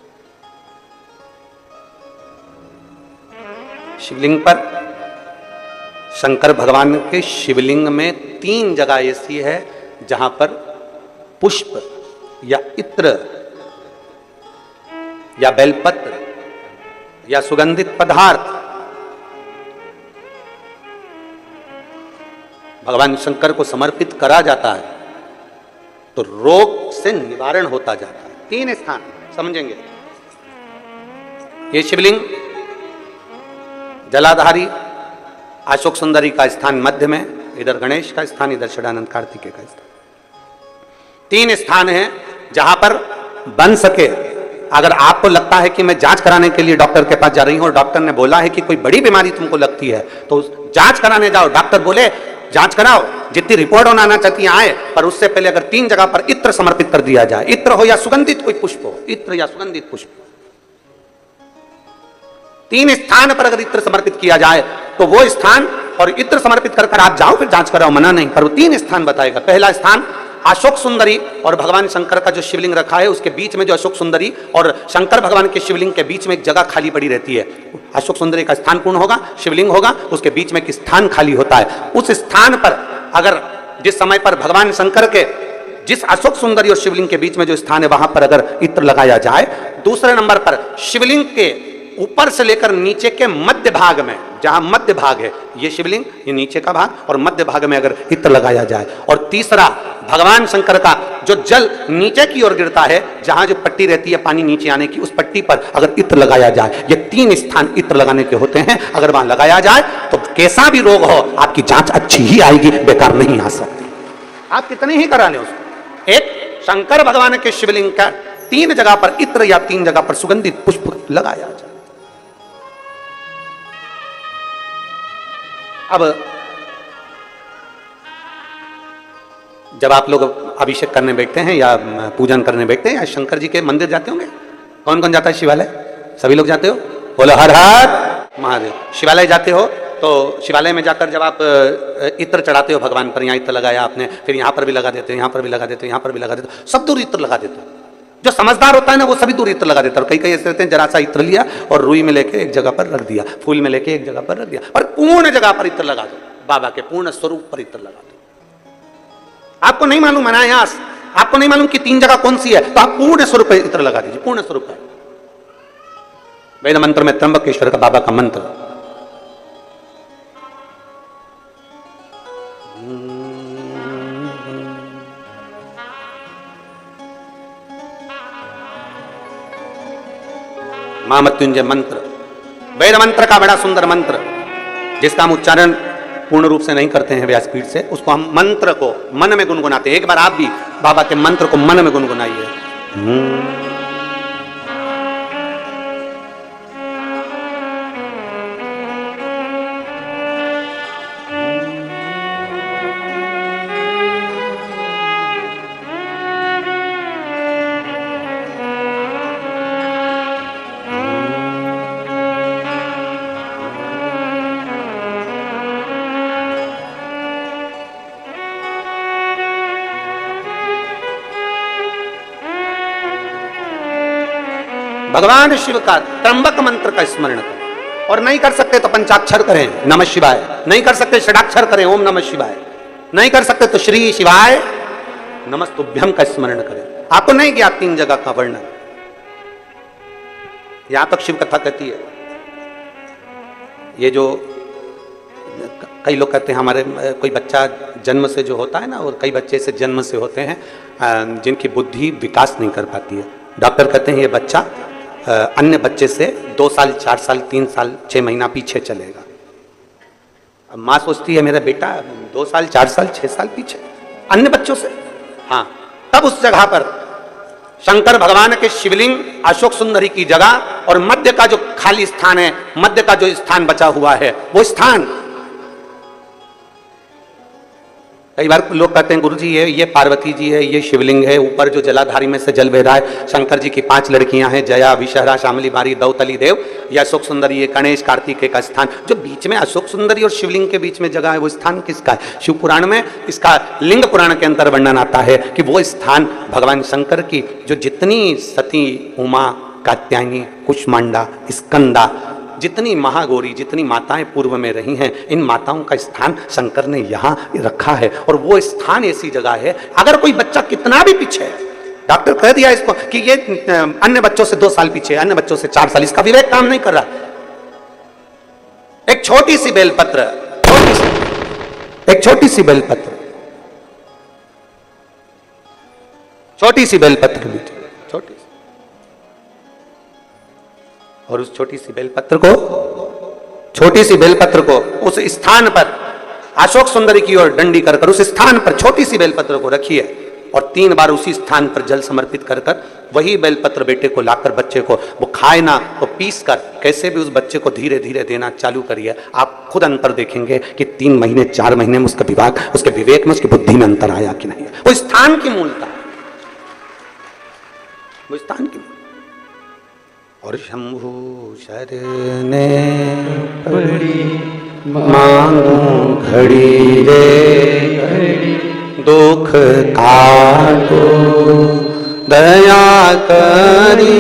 शिवलिंग पर शंकर भगवान के शिवलिंग में 3 जगह ऐसी है जहां पर पुष्प या इत्र या बेलपत्र या सुगंधित पदार्थ भगवान शंकर को समर्पित करा जाता है तो रोग से निवारण होता जाता है। 3 स्थान समझेंगे। ये शिवलिंग जलाधारी अशोक सुंदरी का स्थान मध्य में, इधर गणेश का स्थान, इधर षडानंद कार्तिकेय का स्थान। 3 स्थान हैं जहां पर बन सके। अगर आपको लगता है कि मैं जांच कराने के लिए डॉक्टर के पास जा रही हूं और डॉक्टर ने बोला है कि कोई बड़ी बीमारी तुमको लगती है तो जांच कराने जाओ, डॉक्टर बोले जांच कराओ, जितनी रिपोर्ट आना चाहती है आए, पर उससे पहले अगर 3 जगह पर इत्र समर्पित कर दिया जाए, इत्र हो या सुगंधित कोई पुष्प हो, इत्र या सुगंधित पुष्प, 3 स्थान पर अगर इत्र समर्पित किया जाए तो वो स्थान और इत्र समर्पित कर आप जाओ फिर जांच कराओ, मना नहीं, पर वो 3 स्थान बताएगा। पहला स्थान अशोक सुंदरी और भगवान शंकर का जो शिवलिंग रखा है उसके बीच में जो अशोक सुंदरी और शंकर भगवान के शिवलिंग के बीच में एक जगह खाली पड़ी रहती है। अशोक सुंदरी का स्थान पूर्ण होगा, शिवलिंग होगा, उसके बीच में एक स्थान खाली होता है। उस स्थान पर अगर जिस समय पर भगवान शंकर के जिस अशोक सुंदरी और शिवलिंग के बीच में जो स्थान है वहां पर अगर इत्र लगाया जाए, दूसरे नंबर पर शिवलिंग के ऊपर से लेकर नीचे के मध्य भाग में, जहां मध्य भाग है ये शिवलिंग, ये नीचे का भाग और मध्य भाग में अगर इत्र लगाया जाए, और तीसरा भगवान शंकर का जो जल नीचे की ओर गिरता है, जहां जो पट्टी रहती है पानी नीचे आने की, उस पट्टी पर अगर इत्र लगाया जाए, ये 3 स्थान इत्र लगाने के होते हैं। अगर वहां लगाया जाए तो कैसा भी रोग हो आपकी जांच अच्छी ही आएगी, बेकार नहीं आ सकती। आप कितने ही करा लें उसको। एक शंकर भगवान के शिवलिंग का 3 जगह पर इत्र या 3 जगह पर सुगंधित पुष्प लगाया जाए। अब जब आप लोग अभिषेक करने बैठते हैं या पूजन करने बैठते हैं या शंकर जी के मंदिर जाते होंगे, कौन कौन जाता है शिवालय? सभी लोग जाते हो? बोलो हर हर महादेव। शिवालय जाते हो तो शिवालय में जाकर जब आप इत्र चढ़ाते हो भगवान पर, यहाँ इत्र लगाया आपने, फिर यहाँ पर भी लगा देते हो, यहाँ पर भी लगा देते हो, यहाँ पर भी लगा देते हो, सब दूर इत्र लगा देते हो। जो समझदार होता है ना वो सभी दूर इत्र लगा देता है। और कई कई ऐसे रहते हैं जरा सा इत्र लिया और रुई में लेके एक जगह पर रख दिया, फूल में लेके एक जगह पर रख दिया, पर पूर्ण जगह पर इत्र लगा दो, बाबा के पूर्ण स्वरूप पर इत्र लगा दो। आपको नहीं मालूम अनायास, आपको नहीं मालूम कि 3 जगह कौन सी है, तो आप पूर्ण स्वरूप पर इत्र लगा दीजिए, पूर्ण स्वरूप है। वेद मंत्र में त्र्यंबकेश्वर का बाबा का मंत्र, महामृत्युंजय मंत्र, वेद मंत्र का बड़ा सुंदर मंत्र, जिसका हम उच्चारण पूर्ण रूप से नहीं करते हैं व्यासपीठ से, उसको हम मंत्र को मन में गुनगुनाते हैं। एक बार आप भी बाबा के मंत्र को मन में गुनगुनाइए। भगवान शिव का त्र्यंबक मंत्र का स्मरण करें, और नहीं कर सकते तो पंचाक्षर करें नमः शिवाय, नहीं कर सकते षडाक्षर करें ओम नमः शिवाय, नहीं कर सकते तो श्री शिवाय नमस्तुभ्यम का स्मरण करें। आपको नहीं ज्ञात 3 जगह का वर्णन, यहां तक शिव कथा कहती है। ये जो कई लोग कहते हैं हमारे कोई बच्चा जन्म से जो होता है ना, और कई बच्चे से जन्म से होते हैं जिनकी बुद्धि विकास नहीं कर पाती है, डॉक्टर कहते हैं ये बच्चा अन्य बच्चे से 2 साल 4 साल 3 साल 6 महीना पीछे चलेगा। अब माँ सोचती है मेरा बेटा 2 साल 4 साल 6 साल पीछे अन्य बच्चों से। हाँ, तब उस जगह पर शंकर भगवान के शिवलिंग, अशोक सुंदरी की जगह और मध्य का जो खाली स्थान है, मध्य का जो स्थान बचा हुआ है, वो स्थान कई बार लोग कहते हैं गुरुजी ये पार्वती जी है, ये शिवलिंग है, ऊपर जो जलाधारी में से जल बह रहा है, शंकर जी की 5 लड़कियां हैं, जया, विषहरा, शामली बारी, दौतली देव, ये अशोक सुंदरी, ये गणेश, कार्तिकेय का स्थान। जो बीच में अशोक सुंदरी और शिवलिंग के बीच में जगह है, वो स्थान किसका है? शिव पुराण में इसका लिंग पुराण के अंतर वर्णन आता है कि वो स्थान भगवान शंकर की जो जितनी सती, उमा, कात्यायनी, कुष्मांडा, स्कंदा, जितनी महागौरी, जितनी माताएं पूर्व में रही हैं, इन माताओं का स्थान शंकर ने यहां रखा है। और वो स्थान ऐसी जगह है, अगर कोई बच्चा कितना भी पीछे है, डॉक्टर कह दिया इसको कि ये अन्य बच्चों से 2 साल पीछे, अन्य बच्चों से 4 साल, इसका विवेक काम नहीं कर रहा। एक छोटी सी बेलपत्र, एक छोटी सी बेलपत्र, छोटी सी बेलपत्र लीजिए, छोटी सी, और उस छोटी सी बेलपत्र को, छोटी सी बेलपत्र को उस स्थान पर अशोक सुंदरी की ओर डंडी कर उस स्थान पर छोटी सी बेलपत्र को रखिए और 3 बार उसी स्थान पर जल समर्पित कर वही बेलपत्र बेटे को लाकर बच्चे को, वो खाए ना तो पीस कर कैसे भी उस बच्चे को धीरे धीरे देना चालू करिए। आप खुद अंतर देखेंगे कि 3 महीने 4 महीने में उसका विभाग, उसके विवेक में, उसकी बुद्धि में अंतर आया कि नहीं। वो स्थान की मूलता, वो स्थान की। और शंभु शरणे पड़ी मांगू घड़ी रे, दुख काटो दया करी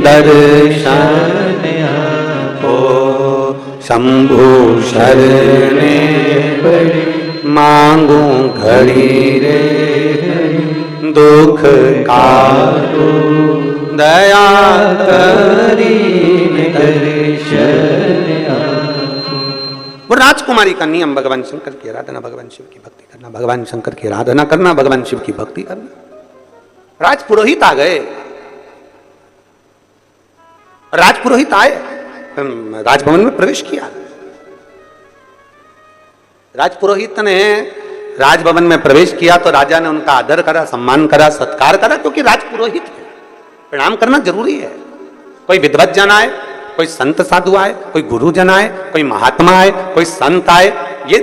दर्शन आपो। शंभु शरणे पड़ी मांगू घड़ी रे, दुख काटो दया करी दर्शन आपो। वो राजकुमारी का नियम, भगवान शंकर की आराधना, भगवान शिव की भक्ति करना, भगवान शंकर की आराधना करना, भगवान शिव की भक्ति करना। राजपुरोहित आ गए, राजपुरोहित आए, राजभवन में प्रवेश किया। राजपुरोहित ने राजभवन में प्रवेश किया तो राजा ने उनका आदर करा, सम्मान करा, सत्कार करा, क्योंकि राजपुरोहित है, प्रणाम करना जरूरी है। कोई विद्वत जन आए, कोई संत साधु आए, कोई गुरु जन आए, कोई महात्मा आए, कोई संत आए, ये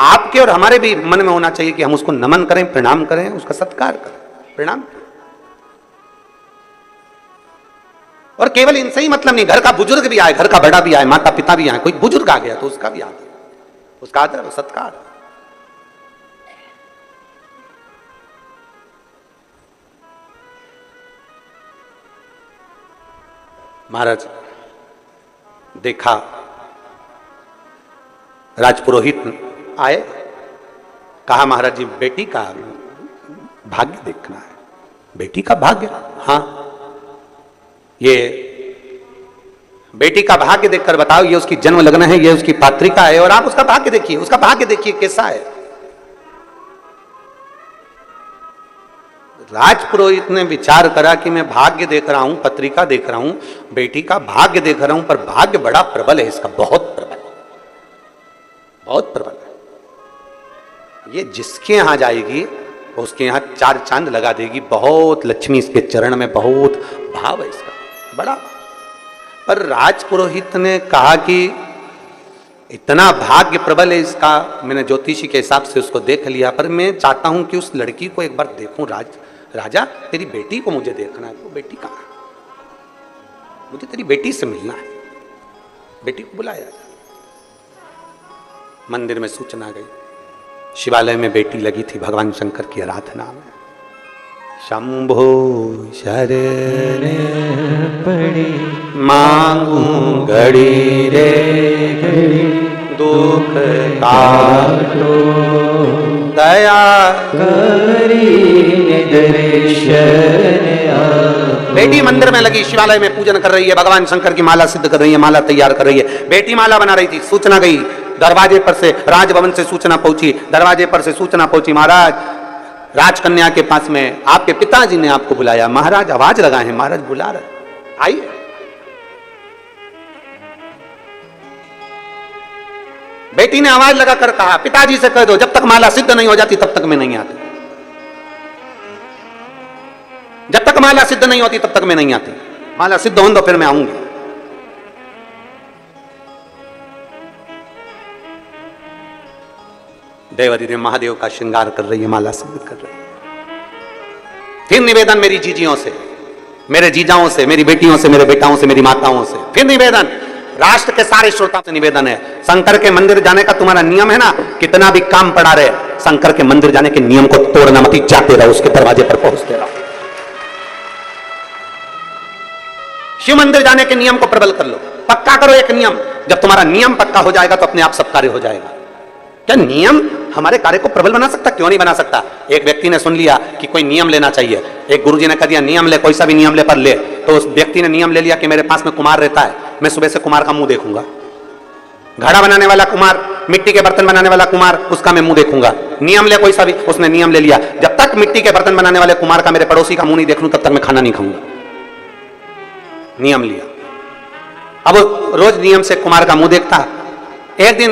आपके और हमारे भी मन में होना चाहिए कि हम उसको नमन करें, प्रणाम करें, उसका सत्कार करें, प्रणाम करें। और केवल इनसे ही मतलब नहीं, घर का बुजुर्ग भी आए, घर का बड़ा भी आए, माता पिता भी आए, कोई बुजुर्ग आ गया तो उसका भी आदर, उसका आदर सत्कार। महाराज देखा, राजपुरोहित आए, कहा महाराज जी बेटी का भाग्य देखना है। बेटी का भाग्य? हाँ, ये बेटी का भाग्य देखकर बताओ, ये उसकी जन्म लग्न है, ये उसकी पात्रिका है, और आप उसका भाग्य देखिए, उसका भाग्य देखिए कैसा है। राजपुरोहित ने विचार करा कि मैं भाग्य देख रहा हूं, पत्रिका देख रहा हूं, बेटी का भाग्य देख रहा हूं, पर भाग्य बड़ा प्रबल है इसका, बहुत प्रबल, बहुत प्रबल है। ये जिसके यहां जाएगी उसके यहां 4 चांद लगा देगी, बहुत लक्ष्मी इसके चरण में, बहुत भाव है इसका, बड़ा। पर राजपुरोहित ने कहा कि इतना भाग्य प्रबल है इसका, मैंने ज्योतिषी के हिसाब से उसको देख लिया, पर मैं चाहता हूं कि उस लड़की को एक बार देखूं। राजा तेरी बेटी को मुझे देखना है। वो बेटी कहाँ है? मुझे तेरी बेटी से मिलना है। बेटी को बुलाया। मंदिर में सूचना गई, शिवालय में बेटी लगी थी भगवान शंकर की आराधना में। शंभो शरणे पड़ी मांगू घड़ी रे, दुख काटो दया करी दर्शन आपो। बेटी मंदिर में लगी, शिवालय में पूजन कर रही है, भगवान शंकर की माला सिद्ध कर रही है, माला तैयार कर रही है। बेटी माला बना रही थी, सूचना गई दरवाजे पर से, राजभवन से सूचना पहुंची, दरवाजे पर से सूचना पहुंची, महाराज राजकन्या के पास में आपके पिताजी ने आपको बुलाया। महाराज आवाज लगाए हैं, महाराज बुला रहे, आइए। बेटी ने आवाज लगाकर कहा, पिताजी से कह दो जब तक माला सिद्ध नहीं हो जाती तब तक मैं नहीं आती, जब तक माला सिद्ध नहीं होती तब तक मैं नहीं आती, माला सिद्ध हो तो फिर मैं आऊंगी। देवरी देव महादेव का श्रृंगार कर रही है, माला सिद्ध कर रही है। फिर निवेदन मेरी जीजियों से, मेरे जीजाओं से, मेरी बेटियों से, मेरे बेटाओं से, मेरी माताओं से, फिर निवेदन राष्ट्र के सारे श्रोताओं से निवेदन है, शंकर के मंदिर जाने का तुम्हारा नियम है ना, कितना भी काम पड़ा रहे, शंकर के मंदिर जाने के नियम को तोड़ना मत, जाते रहो, उसके दरवाजे पर पहुंचते रहो। शिव मंदिर जाने के नियम को प्रबल कर लो, पक्का करो एक नियम। जब तुम्हारा नियम पक्का हो जाएगा तो अपने आप सब कार्य हो जाएगा। क्या नियम हमारे कार्य को प्रबल बना सकता? क्यों नहीं बना सकता। एक व्यक्ति ने सुन लिया कि कोई नियम लेना चाहिए, एक गुरुजी ने कह दिया नियम ले, कोई सा भी नियम ले पर ले, तो उस व्यक्ति ने नियम ले लिया कि मेरे पास में कुमार रहता है, मैं सुबह से कुमार का मुंह देखूंगा। घड़ा बनाने वाला कुमार, मिट्टी के बर्तन बनाने वाला कुमार, उसका मैं मुंह देखूंगा। नियम ले कोई सा भी, उसने नियम ले लिया, जब तक मिट्टी के बर्तन बनाने वाले कुमार का मेरे पड़ोसी का मुंह नहीं देख लूं तब तक मैं खाना नहीं खाऊंगा। नियम लिया। अब रोज नियम से कुमार का मुंह देखता। एक दिन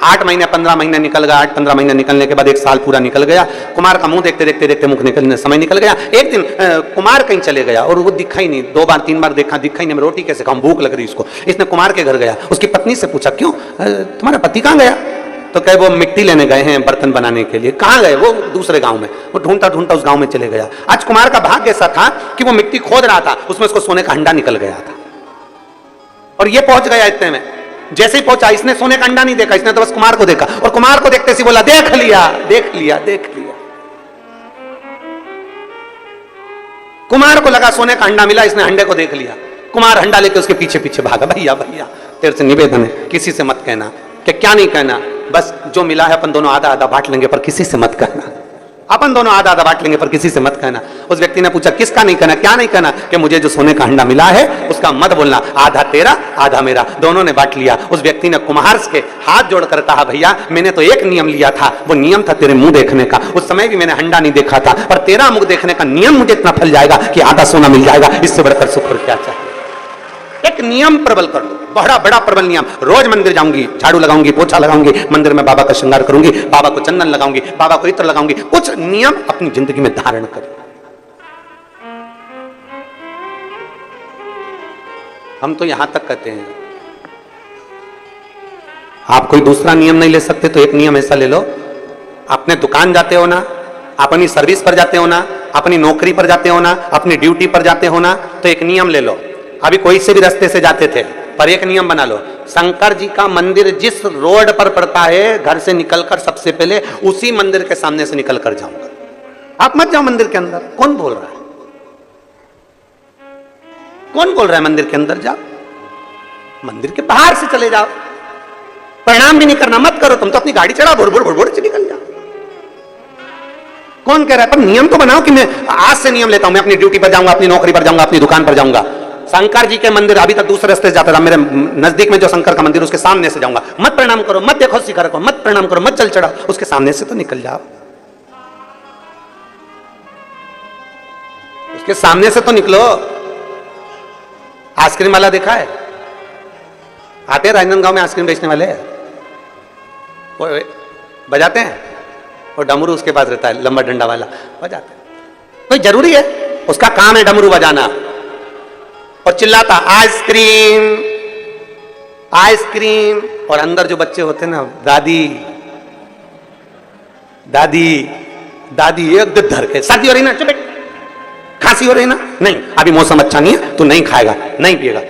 8 महीने 15 महीने निकल गया, 8-15 महीने निकलने के बाद 1 साल पूरा निकल गया। कुमार का मुंह देखते देखते देखते मुख निकलने समय निकल गया। एक दिन कुमार कहीं चले गया और वो दिखा ही नहीं, 2 बार 3 बार देखा, दिखा ही नहीं। मैं रोटी कैसे खाऊं, भूख लग रही इसको। इसने कुमार के घर गया, उसकी पत्नी से पूछा क्यों तुम्हारा पति कहाँ गया? तो कहे वो मिट्टी लेने गए हैं बर्तन बनाने के लिए। कहाँ गए? वो दूसरे गांव में। वो ढूंढता ढूंढता उस गांव में चले गया। आज कुमार का भाग्य ऐसा था कि वो मिट्टी खोद रहा था, उसमें उसको सोने का हंडा निकल गया था और ये पहुंच गया। इतने में जैसे ही पहुंचा, इसने सोने का अंडा नहीं देखा, इसने तो बस कुमार को देखा और कुमार को देखते ही बोला देख लिया, देख लिया, देख लिया। कुमार को लगा सोने का अंडा मिला, इसने अंडे को देख लिया। कुमार अंडा लेके उसके पीछे पीछे भागा। भैया भैया तेरे से निवेदन है, किसी से मत कहना। क्या नहीं कहना, बस जो मिला है अपन दोनों आधा आधा बांट लेंगे पर किसी से मत कहना। अपन दोनों आधा आधा बांट लेंगे पर किसी से मत कहना। उस व्यक्ति ने पूछा किसका नहीं कहना, क्या नहीं कहना? कि मुझे जो सोने का अंडा मिला है उसका मत बोलना, आधा तेरा आधा मेरा, दोनों ने बांट लिया। उस व्यक्ति ने कुम्हार के हाथ जोड़कर कहा भैया मैंने तो एक नियम लिया था, वो नियम था तेरे मुंह देखने का। उस समय भी मैंने अंडा नहीं देखा था, पर तेरा मुंह देखने का नियम मुझे इतना फल जाएगा कि आधा सोना मिल जाएगा, इससे बढ़कर सुख और क्या चाहिए। एक नियम प्रबल कर लो, बड़ा बड़ा प्रबल नियम। रोज मंदिर जाऊंगी, झाड़ू लगाऊंगी, पोछा लगाऊंगी, मंदिर में बाबा का श्रृंगार करूंगी, बाबा को चंदन लगाऊंगी, बाबा को इत्र लगाऊंगी। कुछ नियम अपनी जिंदगी में धारण करें। हम तो यहां तक कहते हैं आप कोई दूसरा नियम नहीं ले सकते तो एक नियम ऐसा ले लो, अपने दुकान जाते हो ना, अपनी सर्विस पर जाते हो ना, अपनी नौकरी पर जाते हो ना, अपनी ड्यूटी पर जाते हो ना, तो एक नियम ले लो। अभी कोई से भी रास्ते से जाते थे पर एक नियम बना लो, शंकर जी का मंदिर जिस रोड पर पड़ता है घर से निकलकर सबसे पहले उसी मंदिर के सामने से निकल कर जाऊंगा। आप मत जाओ मंदिर के अंदर। कौन बोल रहा है? कौन बोल रहा है मंदिर के अंदर जाओ? मंदिर के बाहर से चले जाओ। प्रणाम भी नहीं करना, मत करो। तुम तो अपनी गाड़ी चढ़ाओ, भुड़ भुड़ भुड़ भुड़ से निकल जाओ। कौन कह रहा है? पर नियम तो बनाओ कि मैं आज से नियम लेता हूं, मैं अपनी ड्यूटी पर जाऊंगा, अपनी नौकरी पर जाऊंगा, अपनी दुकान पर जाऊंगा। शंकर जी के मंदिर अभी तक दूसरे रास्ते से जाता था, मेरे नजदीक में जो शंकर का मंदिर उसके सामने से जाऊंगा। मत प्रणाम करो, मत देखो शिखर को, मत प्रणाम करो, मत चल चढ़ाओ, उसके सामने से तो निकल जाओ। उसके सामने से तो निकलो। आइसक्रीम वाला देखा है? आते राजनांदगांव में आइसक्रीम बेचने वाले वो बजाते हैं, वो डमरू उसके पास रहता है, लंबा डंडा वाला, बजाते हैं। कोई जरूरी है? उसका काम है डमरू बजाना और चिल्लाता आइसक्रीम आइसक्रीम। और अंदर जो बच्चे होते हैं ना, दादी दादी दादी, एक दिन धर के, सर्दी हो रही ना, चुप, खांसी हो रही ना, नहीं अभी मौसम अच्छा नहीं है, तू नहीं खाएगा, नहीं पिएगा।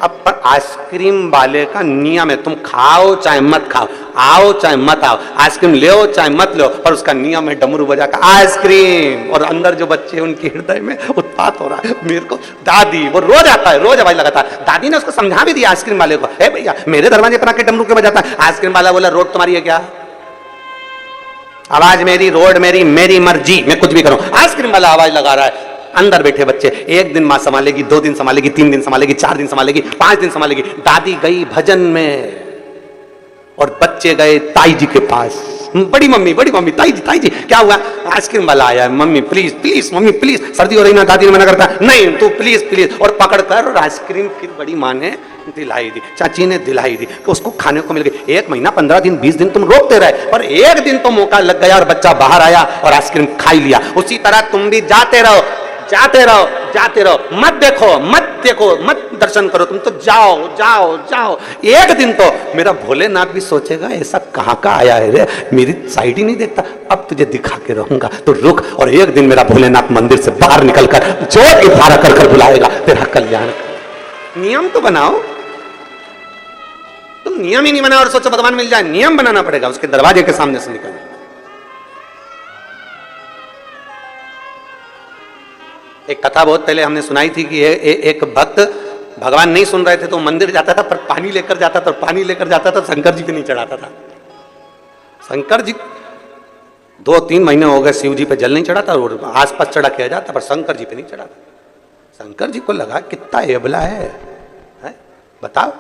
अब पर आइसक्रीम वाले का नियम है, तुम खाओ चाहे मत खाओ, आओ चाहे मत आओ, आइसक्रीम ले चाहे मत लो, पर उसका नियम है डमरू बजा का आइसक्रीम। और अंदर जो बच्चे उनके हृदय में उत्पात हो रहा है। मेरे को दादी, वो रोज आता है, रोज आवाज लगाता है। दादी ने उसको समझा भी दिया आइसक्रीम वाले को, ए भैया मेरे दरवाजे पर आके डमरू क्यों बजाता है? आइसक्रीम वाला बोला रोड तुम्हारी है क्या? आवाज मेरी, रोड मेरी, मेरी मर्जी, मैं कुछ भी करूं। आइसक्रीम वाला आवाज लगा रहा है। अंदर बैठे बच्चे, एक दिन मां संभालेगी, 2 दिन संभालेगी, 3 दिन संभालेगी, 4 दिन संभालेगी, 5 दिन संभालेगी। दादी गई भजन में और बच्चे गए ताई जी के पास। बड़ी मम्मी ताई जी क्या हुआ? आइसक्रीम वाला आया है, mummy please please, mummy please, सर्दी हो रही ना। दादी ने मना करता, नहीं तू प्लीज प्लीज, और पकड़ कर और आइसक्रीम फिर बड़ी माँ ने दिलाई दी, चाची ने दिलाई दी, उसको खाने को मिल गई। 1 महीना 15 दिन 20 दिन तुम रोकते रहे, पर एक दिन तो मौका लग गया और बच्चा बाहर आया और आइसक्रीम खा लिया। उसी तरह तुम भी जाते रहो, जाते रहो, मत देखो, मत दर्शन करो, तुम तो जाओ। एक दिन तो मेरा भोलेनाथ भी सोचेगा ऐसा कहां का आया है रे, मेरी साइड ही नहीं देखता, अब तुझे दिखा के रहूंगा, तो रुक। और एक दिन मेरा भोलेनाथ मंदिर से बाहर निकलकर जोर की धारा कर बुलाएगा, तेरा कल्याण। नियम तो बनाओ, तुम नियम ही नहीं बनाओ और सोचो भगवान मिल जाए। नियम बनाना पड़ेगा, उसके दरवाजे के सामने से निकलना। एक कथा बहुत पहले हमने सुनाई थी कि एक भक्त भगवान नहीं सुन रहे थे तो मंदिर जाता था, पर पानी लेकर जाता था, शंकर जी पे नहीं चढ़ाता था। शंकर जी 2-3 महीने हो गए शिव जी पे जल नहीं चढ़ाता और आसपास चढ़ा किया जाता, पर शंकर जी पे नहीं चढ़ाता। शंकर जी को लगा कितना एबला है? बताओ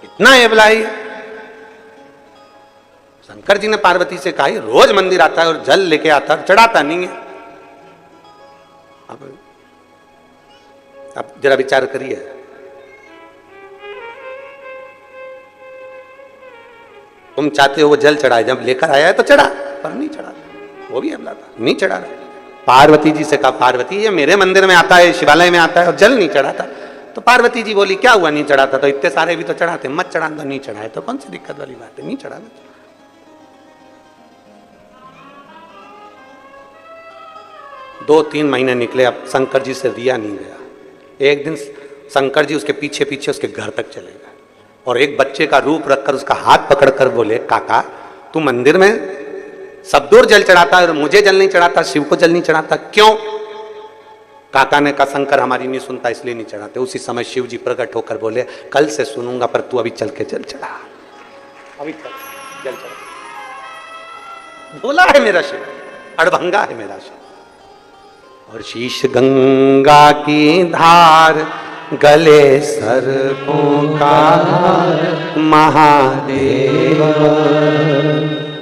कितना एबला है। शंकर जी ने पार्वती से कहा रोज मंदिर आता है और जल लेके आता है, चढ़ाता नहीं है। अब जरा विचार करिए, तुम चाहते हो वो जल चढ़ाए, जब लेकर आया है तो चढ़ा, पर नहीं चढ़ा, वो भी अबला था, नहीं चढ़ा रहा। पार्वती जी से कहा पार्वती ये मेरे मंदिर में आता है, शिवालय में आता है और जल नहीं चढ़ाता। तो पार्वती जी बोली क्या हुआ नहीं चढ़ाता, तो इतने सारे भी तो चढ़ाते, मत चढ़ा, तो नहीं चढ़ाए तो कौन सी दिक्कत वाली बात है, नहीं चढ़ाना। 2-3 महीने निकले, अब शंकर जी से दिया नहीं गया। एक दिन शंकर जी उसके पीछे पीछे उसके घर तक चले गए और एक बच्चे का रूप रखकर उसका हाथ पकड़कर बोले काका तू मंदिर में सब दूर जल चढ़ाता है और मुझे जल नहीं चढ़ाता, शिव को जल नहीं चढ़ाता, क्यों? काका ने कहा शंकर हमारी नहीं सुनता इसलिए नहीं चढ़ाते। उसी समय शिव जी प्रकट होकर बोले कल से सुनूंगा, पर तू अभी चल के जल चढ़ा, अभी चल जल चढ़ा। बोला है मेरा शिव, अड़भंगा है मेरा शिव। और शीश गंगा की धार, गले सर्पों का महादेव,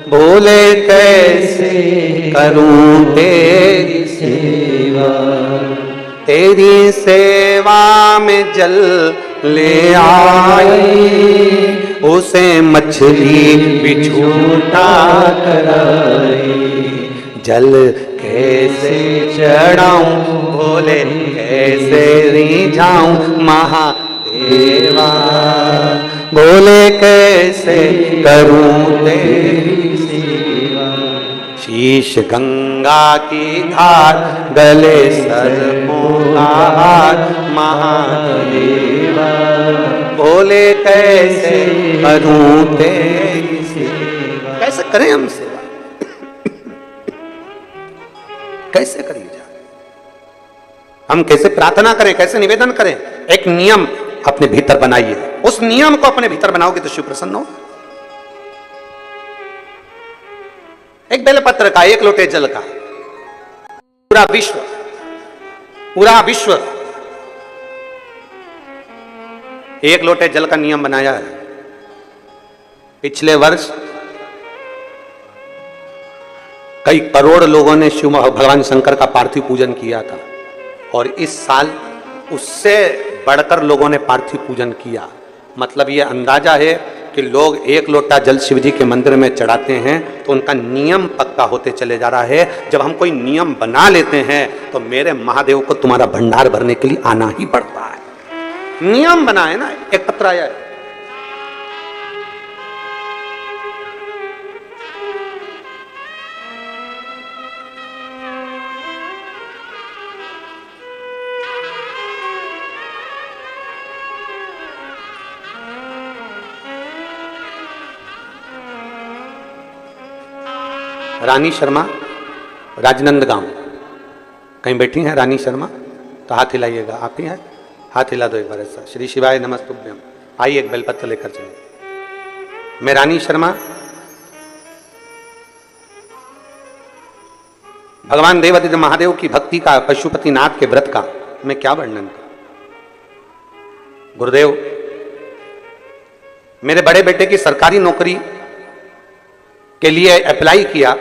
बोले कैसे करूं तेरी सेवा, तेरी सेवा में जल ले आई, उसे मछली भी झूठा कराई, जल कैसे चढ़ाऊं बोले कैसे रिझाऊं महादेवा, बोले कैसे करूं तेरी सेवा। शीश गंगा की धार, गले सर्पों का हार, महादेवा, बोले कैसे करूं तेरी सेवा। कैसे करें हम सेवा, कैसे करें जा, हम कैसे प्रार्थना करें, कैसे निवेदन करें? एक नियम अपने भीतर बनाइए, उस नियम को अपने भीतर बनाओगे तो शिव प्रसन्न हो। एक बेलपत्र का, एक लोटे जल का, पूरा विश्व एक लोटे जल का नियम बनाया है। पिछले वर्ष कई करोड़ लोगों ने शिव भगवान शंकर का पार्थिव पूजन किया था और इस साल उससे बढ़कर लोगों ने पार्थिव पूजन किया। मतलब ये अंदाजा है कि लोग एक लोटा जल शिव जी के मंदिर में चढ़ाते हैं तो उनका नियम पक्का होते चले जा रहा है। जब हम कोई नियम बना लेते हैं तो मेरे महादेव को तुम्हारा भंडार भरने के लिए आना ही पड़ता है। नियम बना है ना, एक पत्र आया है, रानी शर्मा, राजनंदगांव। कहीं बैठी हैं रानी शर्मा तो हाथ हिलाइएगा। आप ही हैं, हाथ हिला दो एक बार ऐसा। श्री शिवाय नमस्तुभ्यम। आइए एक बेलपत्र लेकर चलिए। मैं रानी शर्मा भगवान देवादिदेव महादेव की भक्ति का, पशुपतिनाथ के व्रत का मैं क्या वर्णन करूं। गुरुदेव, मेरे बड़े बेटे की सरकारी नौकरी के लिए अप्लाई किया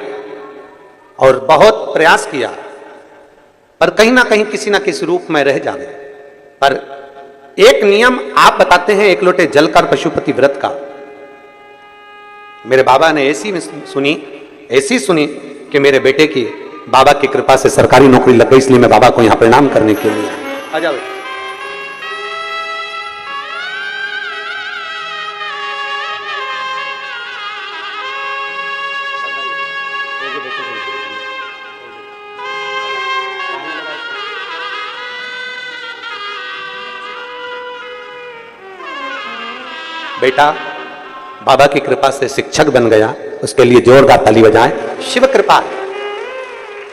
और बहुत प्रयास किया, पर कहीं ना कहीं किसी ना किसी रूप में रह जावे। पर एक नियम आप बताते हैं एक लोटे जल का पशुपति व्रत का, मेरे बाबा ने ऐसी सुनी कि मेरे बेटे की बाबा की कृपा से सरकारी नौकरी लग गई, इसलिए मैं बाबा को यहां प्रणाम करने के लिए आया। आ जाओ। बेटा बाबा की कृपा से शिक्षक बन गया, उसके लिए जोरदार ताली बजाएं। शिव कृपा।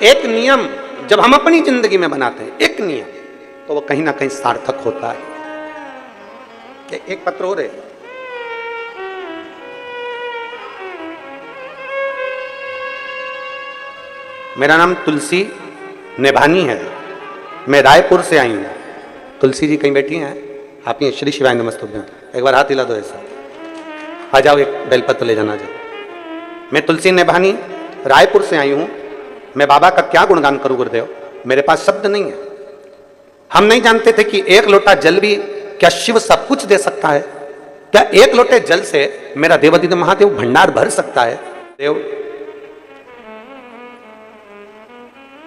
एक नियम जब हम अपनी जिंदगी में बनाते हैं, एक नियम, तो वो कहीं ना कहीं सार्थक होता है। एक पत्र हो रहे, मेरा नाम तुलसी नेभानी है, मैं रायपुर से आई हूं। तुलसी जी कहीं बैठी हैं? आप ये श्री शिवाय नमस्तुभ्यं, एक बार हाथ हिला दो ऐसा। आ जाओ, एक बेलपत्र ले जाना। जाओ। मैं तुलसी नेभानी रायपुर से आई हूं। मैं बाबा का क्या गुणगान करूं गुरुदेव, मेरे पास शब्द नहीं है। हम नहीं जानते थे कि एक लोटा जल भी क्या शिव सब कुछ दे सकता है? क्या एक लोटे जल से मेरा देवादिदेव महादेव भंडार भर सकता है? देव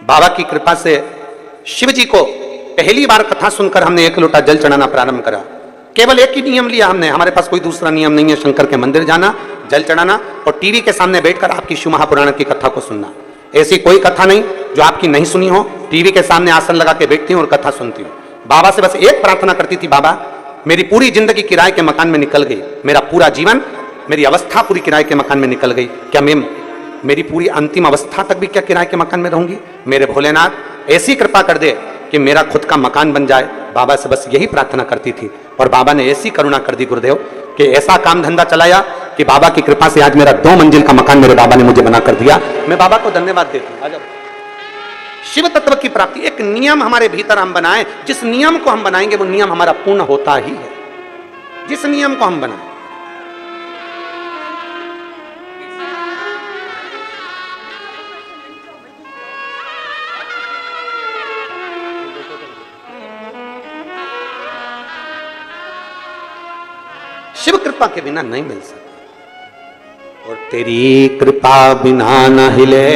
बाबा की कृपा से शिव जी को पहली बार कथा सुनकर हमने एक लोटा जल चढ़ाना प्रारंभ करा। केवल एक ही नियम लिया हमने, हमारे पास कोई दूसरा नियम नहीं है। शंकर के मंदिर जाना, जल चढ़ाना और टीवी के सामने बैठकर आपकी शिव महापुराण की कथा को सुनना। ऐसी कोई कथा नहीं जो आपकी नहीं सुनी हो। टीवी के सामने आसन लगा के बैठती हूँ और कथा सुनती हूँ। बाबा से बस एक प्रार्थना करती थी, बाबा मेरी पूरी जिंदगी किराए के मकान में निकल गई, मेरा पूरा जीवन, मेरी अवस्था पूरी किराए के मकान में निकल गई, क्या मैं मेरी पूरी अंतिम अवस्था तक भी क्या किराए के मकान में रहूंगी? मेरे भोलेनाथ ऐसी कृपा कर दे कि मेरा खुद का मकान बन जाए। बाबा से बस यही प्रार्थना करती थी और बाबा ने ऐसी करुणा कर दी गुरुदेव कि ऐसा काम धंधा चलाया कि बाबा की कृपा से आज मेरा 2 मंजिल का मकान मेरे बाबा ने मुझे बना कर दिया। मैं बाबा को धन्यवाद देता हूं। शिव तत्व की प्राप्ति, एक नियम हमारे भीतर हम बनाएं, जिस नियम को हम बनाएंगे वो नियम हमारा पूर्ण होता ही है। जिस नियम को हम बनाएं, शिव कृपा के बिना नहीं मिल सकता। और तेरी कृपा बिना न हिले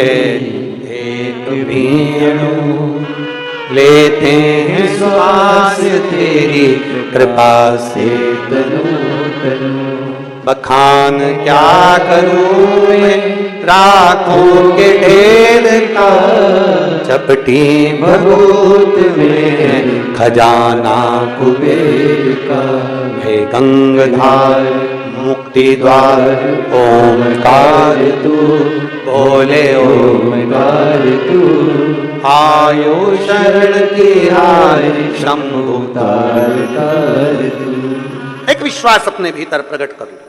एक भी अणु, लेते हैं श्वास तेरी कृपा से तनु। बखान क्या करूं मैं राखों के ढेर का, चपटी भभूत में खजाना कुबेर का। हे गंगाधार मुक्ति द्वार ओमकार तू, बोले ओमकार तू। आयो शरण की आय शंभु तार तू। एक विश्वास अपने भीतर प्रकट कर लो,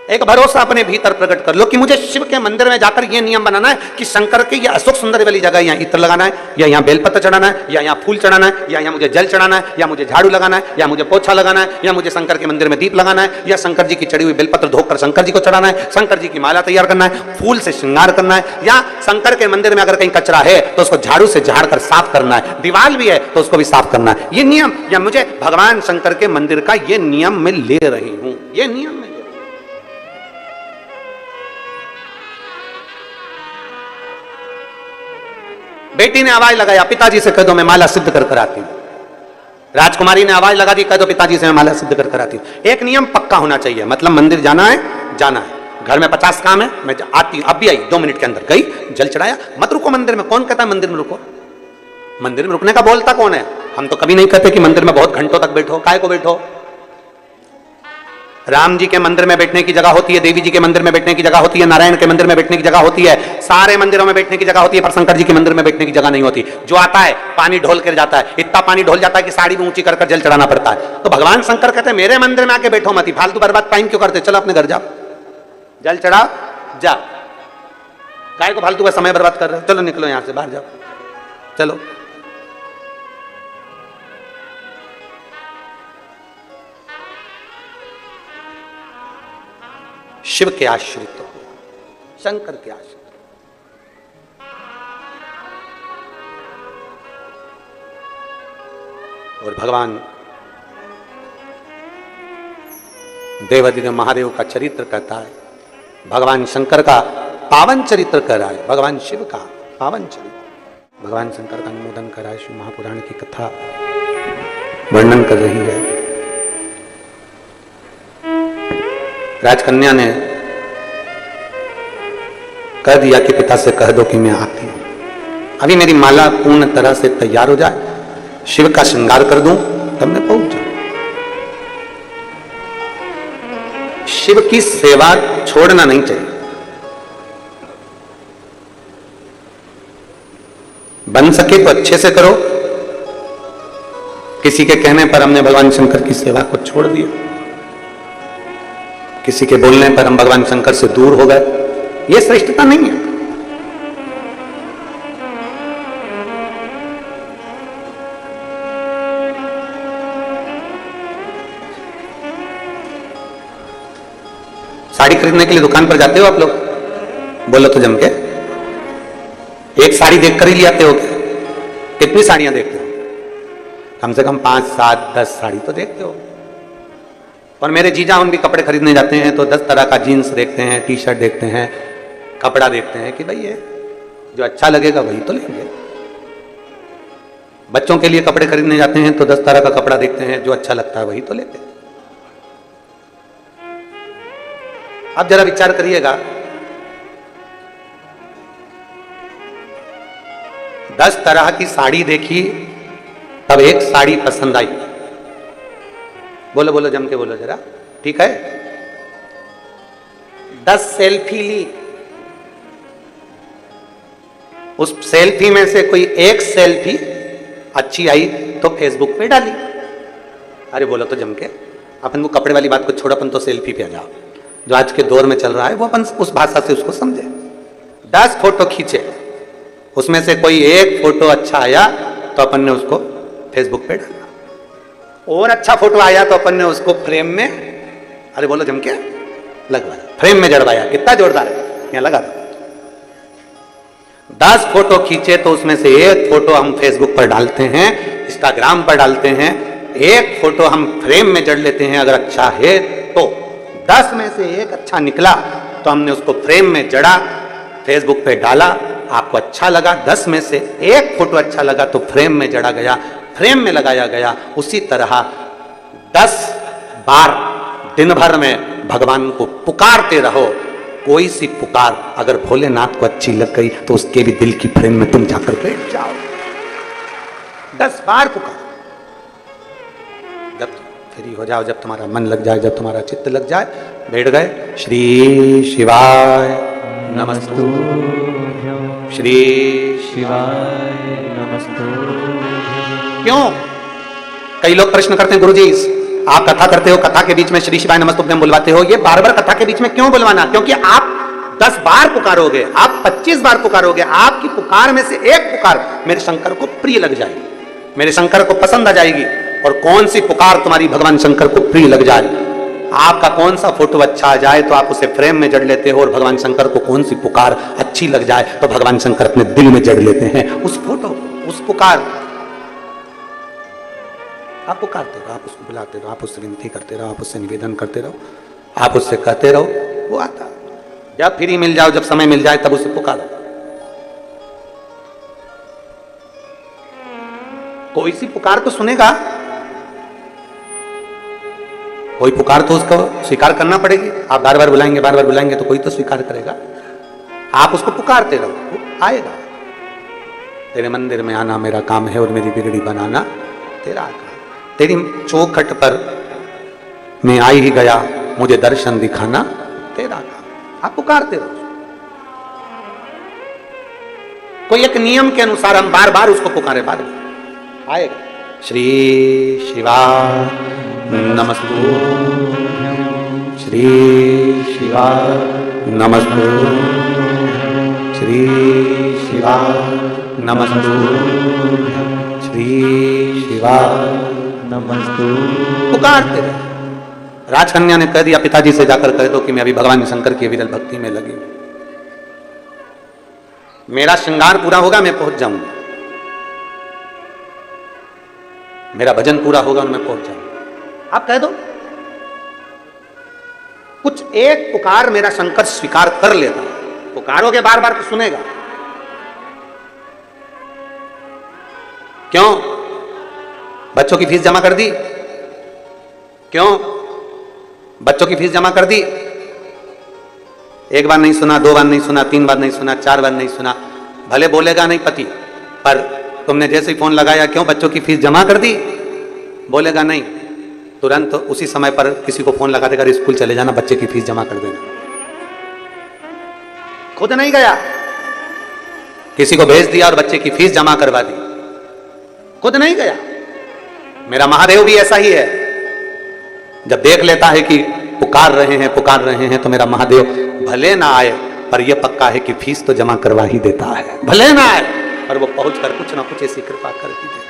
एक भरोसा अपने भीतर प्रकट कर लो कि मुझे शिव के मंदिर में जाकर यह नियम बनाना है कि शंकर की यह अशोक सुंदर वाली जगह यहाँ इत्र लगाना है, या यहाँ बेलपत्र चढ़ाना है, या यहाँ फूल चढ़ाना है, या यहाँ मुझे जल चढ़ाना है, या मुझे झाड़ू लगाना है, या मुझे पोछा लगाना है, या मुझे शंकर के मंदिर में दीप लगाना है, या शंकर जी की चढ़ी हुई बेलपत्र धोकर शंकर जी को चढ़ाना है, शंकर जी की माला तैयार करना है, फूल से श्रृंगार करना है, या शंकर के मंदिर में अगर कहीं कचरा है तो उसको झाड़ू से झाड़ कर साफ करना है, दीवार भी है तो उसको भी साफ करना है। ये नियम, या मुझे भगवान शंकर के मंदिर का ये नियम मैं ले रही हूं, ये नियम मैं। बेटी ने आवाज लगाया, पिताजी से कह दो मैं माला सिद्ध कर कर आती हूं। राजकुमारी ने आवाज लगा दी, कह दो पिताजी से मैं माला सिद्ध कर कर आती हूं। एक नियम पक्का होना चाहिए, मतलब मंदिर जाना है, जाना है। घर में 50 काम है, मैं आती, अब भी आई, 2 मिनट के अंदर गई, जल चढ़ाया। मत रुको मंदिर में, कौन कहता है मंदिर में रुको? मंदिर में रुकने का बोलता कौन है? हम तो कभी नहीं कहते कि मंदिर में बहुत घंटों तक बैठो, काहे को बैठो? राम जी के मंदिर में बैठने की जगह होती है, देवी जी के मंदिर में बैठने की जगह होती है, नारायण के मंदिर में बैठने की जगह होती है, सारे मंदिरों में बैठने की जगह होती है, पर शंकर जी के मंदिर में बैठने की जगह नहीं होती। जो आता है पानी ढोल कर जाता है, इतना पानी ढोल जाता है कि साड़ी में ऊंची कर जल चढ़ाना पड़ता है। तो भगवान शंकर कहते हैं मेरे मंदिर में आके बैठो मत, फालतू बर्बाद टाइम क्यों करते? चलो अपने घर जाओ, जल चढ़ा जा, काय को फालतू का समय बर्बाद कर रहे हो? चलो निकलो यहां से, बाहर जाओ, चलो। शिव के आश्रित हो, शंकर के आश्रित। और भगवान देवादिदेव महादेव का चरित्र कहता है, भगवान शंकर का पावन चरित्र कह रहा है, भगवान शिव का पावन चरित्र भगवान शंकर का अनुमोदन करा शिव महापुराण की कथा वर्णन कर रही है। राजकन्या ने कह दिया कि पिता से कह दो कि मैं आती हूं, अभी मेरी माला पूर्ण तरह से तैयार हो जाए, शिव का श्रृंगार कर दूं, तब मैं पहुंच जाऊं। शिव की सेवा छोड़ना नहीं चाहिए। बन सके तो अच्छे से करो। किसी के कहने पर हमने भगवान शंकर की सेवा को छोड़ दिया, किसी के बोलने पर हम भगवान शंकर से दूर हो गए, यह श्रेष्ठता नहीं है। साड़ी खरीदने के लिए दुकान पर जाते हो आप लोग? बोलो तो जम के। एक साड़ी देखकर ही ले आते हो क्या? कितनी साड़ियां देखते हो? कम से कम 5, 7, 10 साड़ी तो देखते हो। और मेरे जीजा उन भी कपड़े खरीदने जाते हैं तो 10 तरह का जीन्स देखते हैं, टी शर्ट देखते हैं, कपड़ा देखते हैं कि भाई ये जो अच्छा लगेगा वही तो लेंगे। बच्चों के लिए कपड़े खरीदने जाते हैं तो 10 तरह का कपड़ा देखते हैं, जो अच्छा लगता है वही तो लेते हैं। अब जरा विचार करिएगा, 10 तरह की साड़ी देखी तब एक साड़ी पसंद आई। बोलो बोलो जम के बोलो जरा, ठीक है। 10 सेल्फी ली, उस सेल्फी में से कोई एक सेल्फी अच्छी आई तो फेसबुक पे डाली। अरे बोलो तो जम के। अपन को कपड़े वाली बात को छोड़, अपन तो सेल्फी पे आ जाओ। जो आज के दौर में चल रहा है वो अपन उस भाषा से उसको समझे। 10 फोटो खींचे, उसमें से कोई एक फोटो अच्छा आया तो अपन ने उसको फेसबुक पे डाला, और अच्छा फोटो आया तो अपन ने उसको फ्रेम में, अरे बोलो जम के, लगवाया, फ्रेम में जड़वाया। कितना जोरदार है, यहाँ लगा दो। 10 फोटो खींचे तो उसमें से एक फोटो हम फेसबुक पर डालते हैं, इंस्टाग्राम पर डालते हैं, एक फोटो हम फ्रेम में जड़ लेते हैं। अगर अच्छा है तो 10 में से एक अच्छा निकला तो हमने उसको फ्रेम में जड़ा, फेसबुक पे डाला, आपको अच्छा लगा। 10 में से एक फोटो अच्छा लगा तो फ्रेम में जड़ा गया, फ्रेम में लगाया गया। उसी तरह 10 बार दिन भर में भगवान को पुकारते रहो। कोई सी पुकार अगर भोलेनाथ को अच्छी लग गई तो उसके भी दिल की फ्रेम में तुम जाकर बैठ जाओ। 10 बार पुकार, जब फ्री हो जाओ, जब तुम्हारा मन लग जाए, जब तुम्हारा चित्त लग जाए, बैठ गए। श्री शिवाय नमस्तुभ्यं, श्री शिवाय नमस्तुभ्यं। क्यों? कई लोग प्रश्न करते हैं, गुरुजी आप कथा करते हो, कथा के बीच में श्री शिवाय नमस्तुभ्यं बुलवाते हो, ये बार बार कथा के बीच में क्यों बुलवाना? क्योंकि आप 10 बार पुकारोगे, आप 25 बार पुकारोगे, आपकी पुकार में से एक पुकार मेरे शंकर को प्रिय लग जाएगी, मेरे शंकर को पसंद आ जाएगी। और कौन सी पुकार तुम्हारी भगवान शंकर को प्रिय लग जाए? आपका कौन सा फोटो अच्छा आ जाए तो आप उसे फ्रेम में जड़ लेते हो, और भगवान शंकर को कौन सी पुकार अच्छी लग जाए तो भगवान शंकर अपने दिल में जड़ लेते हैं उस फोटो, उस पुकार। आप पुकारते रहो, आप उसको बुलाते रहो, आप उससे विनती करते रहो, आप उससे निवेदन करते रहो, आप उससे कहते रहो, वो आता। जब फ्री मिल जाओ, जब समय मिल जाए तब उसे पुकारो। कोई सी पुकार तो सुनेगा, कोई पुकार तो उसको स्वीकार करना पड़ेगी। आप बार बार बुलाएंगे, बार बार बुलाएंगे तो कोई तो स्वीकार करेगा। आप उसको पुकारते रहो, वो आएगा। तेरे मंदिर में आना मेरा काम है और मेरी बिगड़ी बनाना तेरा काम। तेरी चौखट पर मैं आई ही गया, मुझे दर्शन दिखाना तेरा काम। आप पुकारते रहो। कोई एक नियम के अनुसार हम बार बार उसको पुकारे, बार बार आएगा। श्री शिवाय नमस्तुभ्यं, श्री शिवाय नमस्तुभ्यं, श्री शिवाय नमस्तुभ्यं, श्री शिवाय नमस्तुभ्यं। पुकारते रहे। राजकन्या ने कह दिया, पिताजी से जाकर कह दो कि मैं अभी भगवान शंकर की विरल भक्ति में लगी हूं, मेरा श्रृंगार पूरा होगा मैं पहुंच जाऊंगा, मेरा भजन पूरा होगा और मैं पहुंच जाऊंगा। आप कह दो, कुछ एक पुकार मेरा शंकर स्वीकार कर लेता। पुकारोगे बार बार तो सुनेगा। क्यों? बच्चों की फीस जमा कर दी? क्यों? बच्चों की फीस जमा कर दी? एक बार नहीं सुना, 2 बार नहीं सुना, 3 बार नहीं सुना, 4 बार नहीं सुना, भले बोलेगा नहीं पति, पर तुमने जैसे ही फोन लगाया, क्यों बच्चों की फीस जमा कर दी, बोलेगा नहीं, तुरंत उसी समय पर किसी को फोन लगा देगा, स्कूल चले जाना, बच्चे की फीस जमा कर देना। खुद नहीं गया, किसी को भेज दिया और बच्चे की फीस जमा करवा दी, खुद नहीं गया। मेरा महादेव भी ऐसा ही है, जब देख लेता है कि पुकार रहे हैं तो मेरा महादेव भले ना आए पर यह पक्का है कि फीस तो जमा करवा ही देता है, भले ना आए और वो पहुंचकर कुछ ना कुछ ऐसी कृपा कर ही देता है।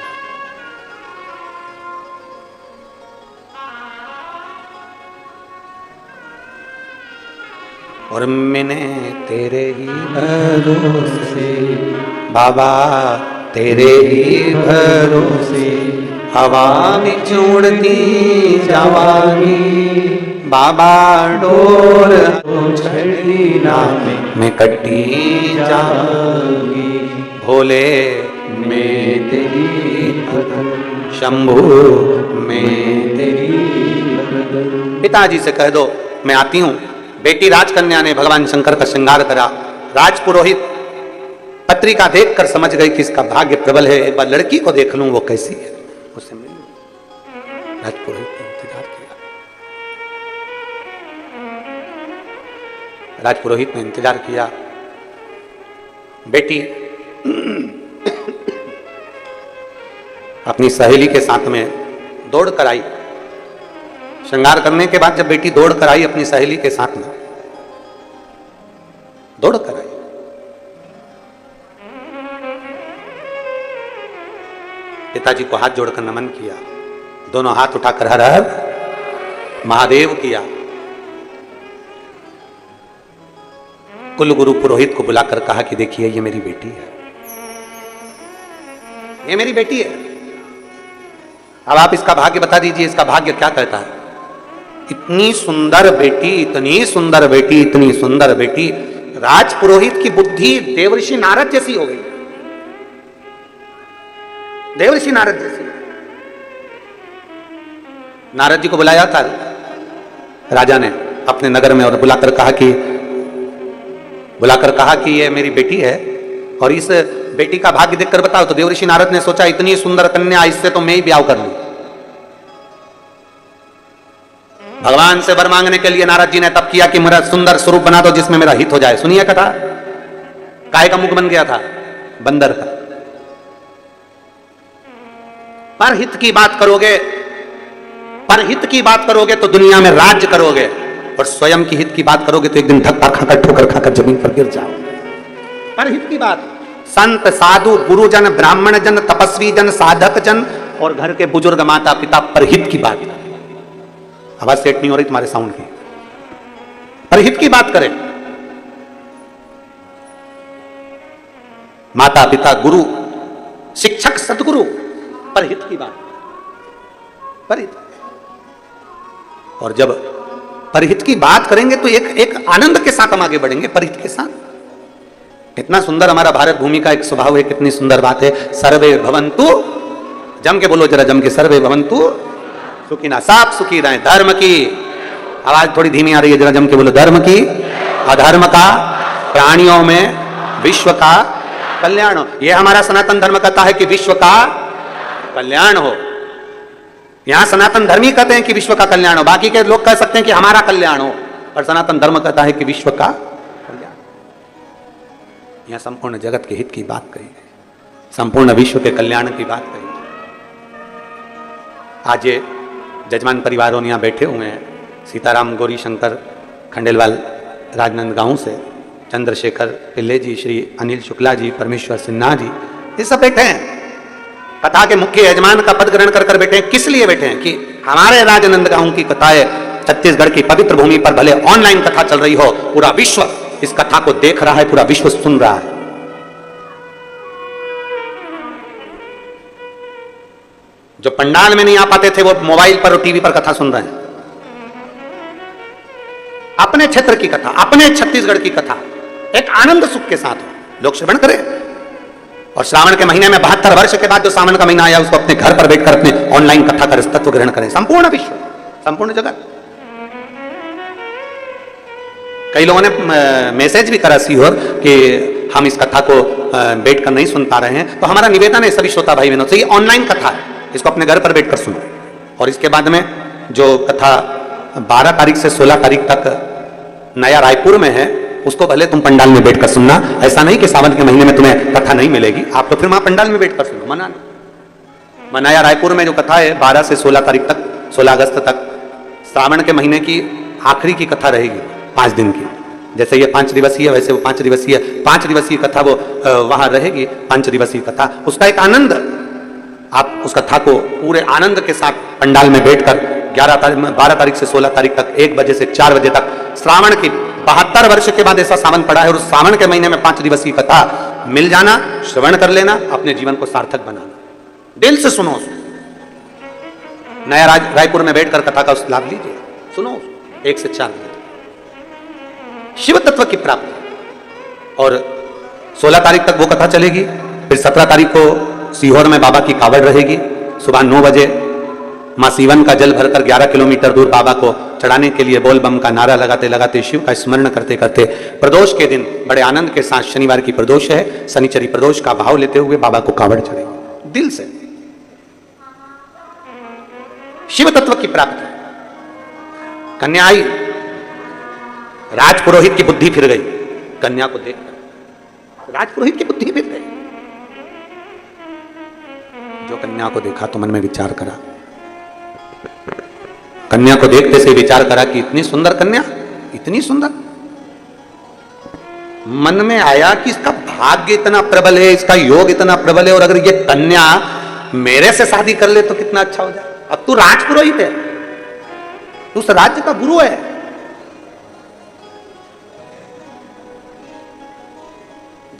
और मैंने तेरे ही भरोसे बाबा, तेरे ही भरोसे हवा में उड़ती जवानी बाबा, डोर छड़ी ना मैं कटी जाऊंगी, भोले मैं तेरी शंभू मैं तेरी। पिताजी से कह दो मैं आती हूं। बेटी राजकन्या ने भगवान शंकर का श्रृंगार करा। राजपुरोहित पत्रिका देखकर समझ गई कि इसका भाग्य प्रबल है, एक बार लड़की को देख लूं वो कैसी है, उससे मिल लूं। राजपुरोहित ने इंतजार किया, राजपुरोहित ने इंतजार किया। बेटी अपनी सहेली के साथ में दौड़ कर आई। श्रृंगार करने के बाद जब बेटी दौड़ कर आई अपनी सहेली के साथ में, दौड़ कर आई, पिताजी को हाथ जोड़कर नमन किया, दोनों हाथ उठाकर हर हर महादेव किया। कुल गुरु पुरोहित को बुलाकर कहा कि देखिए ये मेरी बेटी है, ये मेरी बेटी है, अब आप इसका भाग्य बता दीजिए, इसका भाग्य क्या कहता है। इतनी सुंदर बेटी, इतनी सुंदर बेटी, इतनी सुंदर बेटी। राजपुरोहित की बुद्धि देवर्षि नारद जैसी हो गई, देवर्षि नारद जैसी। नारद जी को बुलाया था राजा ने अपने नगर में और बुलाकर कहा कि ये मेरी बेटी है और इस बेटी का भाग्य देखकर बताओ। तो देवर्षि नारद ने सोचा इतनी सुंदर कन्या, इससे तो मैं ही ब्याह कर लूं। भगवान से वर मांगने के लिए नारद जी ने तब किया कि मेरा सुंदर स्वरूप बना दो जिसमें मेरा हित हो जाए। सुनिए कथा, काहे का मुख बन गया था? बंदर का। परहित की बात करोगे, परहित की बात करोगे तो दुनिया में राज्य करोगे, और स्वयं की हित की बात करोगे तो एक दिन धक्का खाकर ठोकर खाकर जमीन पर गिर जाओ। परहित की बात, संत साधु गुरुजन ब्राह्मण जन तपस्वी जन साधक जन और घर के बुजुर्ग माता पिता, परहित की बात। आवाज सेट नहीं हो रही तुम्हारे साउंड की। परहित की बात करें, माता पिता गुरु शिक्षक सदगुरु, परहित की बात, परहित। और जब परहित की बात करेंगे तो एक आनंद के साथ हम आगे बढ़ेंगे, परहित के साथ। इतना सुंदर हमारा भारत भूमि का एक स्वभाव है, कितनी सुंदर बात है। सर्वे भवन्तु, जम के बोलो जरा, जम के, सर्वे भवन्तु सुखिना, साफ सुखी रहे। धर्म की आवाज थोड़ी धीमी आ रही है, जरा जम के बोलो। धर्म की, अधर्म का, प्राणियों में विश्व का कल्याण हो। यह हमारा सनातन धर्म कहता है कि विश्व का कल्याण हो। यहां सनातन धर्मी कहते हैं कि विश्व का कल्याण हो, बाकी के लोग कह सकते हैं कि हमारा कल्याण हो, और सनातन धर्म कहता है कि विश्व का कल्याण। यहां संपूर्ण जगत के हित की बात कही है, संपूर्ण विश्व के कल्याण की बात कही है। आज ये जजमान परिवारों यहाँ बैठे हुए हैं, सीताराम गौरी शंकर खंडेलवाल राजनांदगांव से, चंद्रशेखर पिल्ले जी, श्री अनिल शुक्ला जी, परमेश्वर सिन्हा जी, ये सब बैठे हैं। कथा के मुख्य यजमान का पद ग्रहण कर कर बैठे हैं। किस लिए बैठे हैं? कि हमारे राजनांदगांव की कथाएं छत्तीसगढ़ की पवित्र भूमि पर भले ऑनलाइन कथा चल रही हो, पूरा विश्व इस कथा को देख रहा है, पूरा विश्व सुन रहा है। जो पंडाल में नहीं आ पाते थे वो मोबाइल पर और टीवी पर कथा सुन रहे हैं। अपने क्षेत्र की कथा, अपने छत्तीसगढ़ की कथा एक आनंद सुख के साथ हो, लोग श्रवण करें और श्रावण के महीने में 72 वर्ष के बाद जो सावन का महीना आया उसको अपने घर पर बैठकर अपने ऑनलाइन कथा कर तत्व ग्रहण करें। संपूर्ण विश्व, संपूर्ण जगत। कई लोगों ने मैसेज भी करा सीहोर कि हम इस कथा को बैठकर नहीं सुन पा रहे हैं, तो हमारा निवेदन है सभी श्रोता भाई बहनों से, ये ऑनलाइन कथा है, इसको अपने घर पर बैठकर सुनो। और इसके बाद में जो कथा 12 तारीख से 16 तारीख तक नया रायपुर में है, उसको भले तुम पंडाल में बैठकर सुनना। ऐसा नहीं कि सावन के महीने में तुम्हें कथा नहीं मिलेगी, आप तो फिर वहां पंडाल में बैठकर सुनो, मना नहीं। नया रायपुर में जो कथा है 12 से 16 तारीख तक, 16 अगस्त तक, श्रावण के महीने की आखिरी की कथा रहेगी 5 दिन की। जैसे ये 5 दिवसीय, वैसे वो 5 दिवसीय कथा वो वहां रहेगी, 5 दिवसीय कथा। उसका एक आनंद, आप उस कथा को पूरे आनंद के साथ पंडाल में बैठकर 12 तारीख से 16 तारीख तक 1 बजे से 4 बजे तक, श्रावण की 72 वर्ष के बाद ऐसा सावन पड़ा है, और उस सावन के महीने में 5 दिवसीय कथा मिल जाना, श्रवण कर लेना, अपने जीवन को सार्थक बनाना। दिल से सुनो, नया रायपुर में बैठकर कथा का लाभ लीजिए, सुनो 1 से 4 बजे शिव तत्व की प्राप्ति। और 16 तारीख तक वो कथा चलेगी, फिर 17 तारीख को सीहोर में बाबा की कावड़ रहेगी। सुबह 9 बजे मां सीवन का जल भरकर 11 किलोमीटर दूर बाबा को चढ़ाने के लिए बोल बम का नारा लगाते लगाते, शिव का स्मरण करते करते, प्रदोष के दिन बड़े आनंद के साथ, शनिवार की प्रदोष है, शनिचरी प्रदोष का भाव लेते हुए बाबा को कावड़ चढ़ेगी दिल से। शिव तत्व की प्राप्ति। कन्या आई, राजपुरोहित की बुद्धि फिर गई, कन्या को देखकर राजपुरोहित की बुद्धि फिर गई। जो कन्या को देखा तो मन में विचार करा, कन्या को देखते से विचार करा कि इतनी सुंदर कन्या, इतनी सुंदर। मन में आया कि इसका भाग्य इतना प्रबल है, इसका योग इतना प्रबल है, और अगर ये कन्या मेरे से शादी कर ले तो कितना अच्छा हो जाए। अब तू राजपुरोहित है, तू उस राज्य का गुरु है।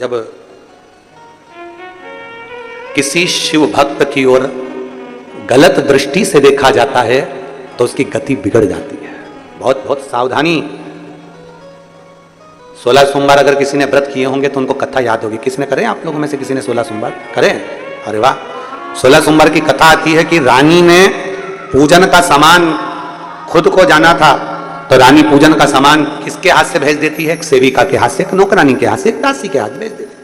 जब किसी शिव भक्त की ओर गलत दृष्टि से देखा जाता है तो उसकी गति बिगड़ जाती है। बहुत बहुत सावधानी। 16 सोमवार अगर किसी ने व्रत किए होंगे तो उनको कथा याद होगी। किसने करे आप लोगों में से किसी ने 16 सोमवार करें? अरे वाह। 16 सोमवार की कथा आती है कि रानी ने पूजन का सामान खुद को जाना था, तो रानी पूजन का सामान किसके हाथ से भेज देती है? एक सेविका के हाथ से, एक नौकरानी के हाथ से, एक दासी के हाथ भेज देती है।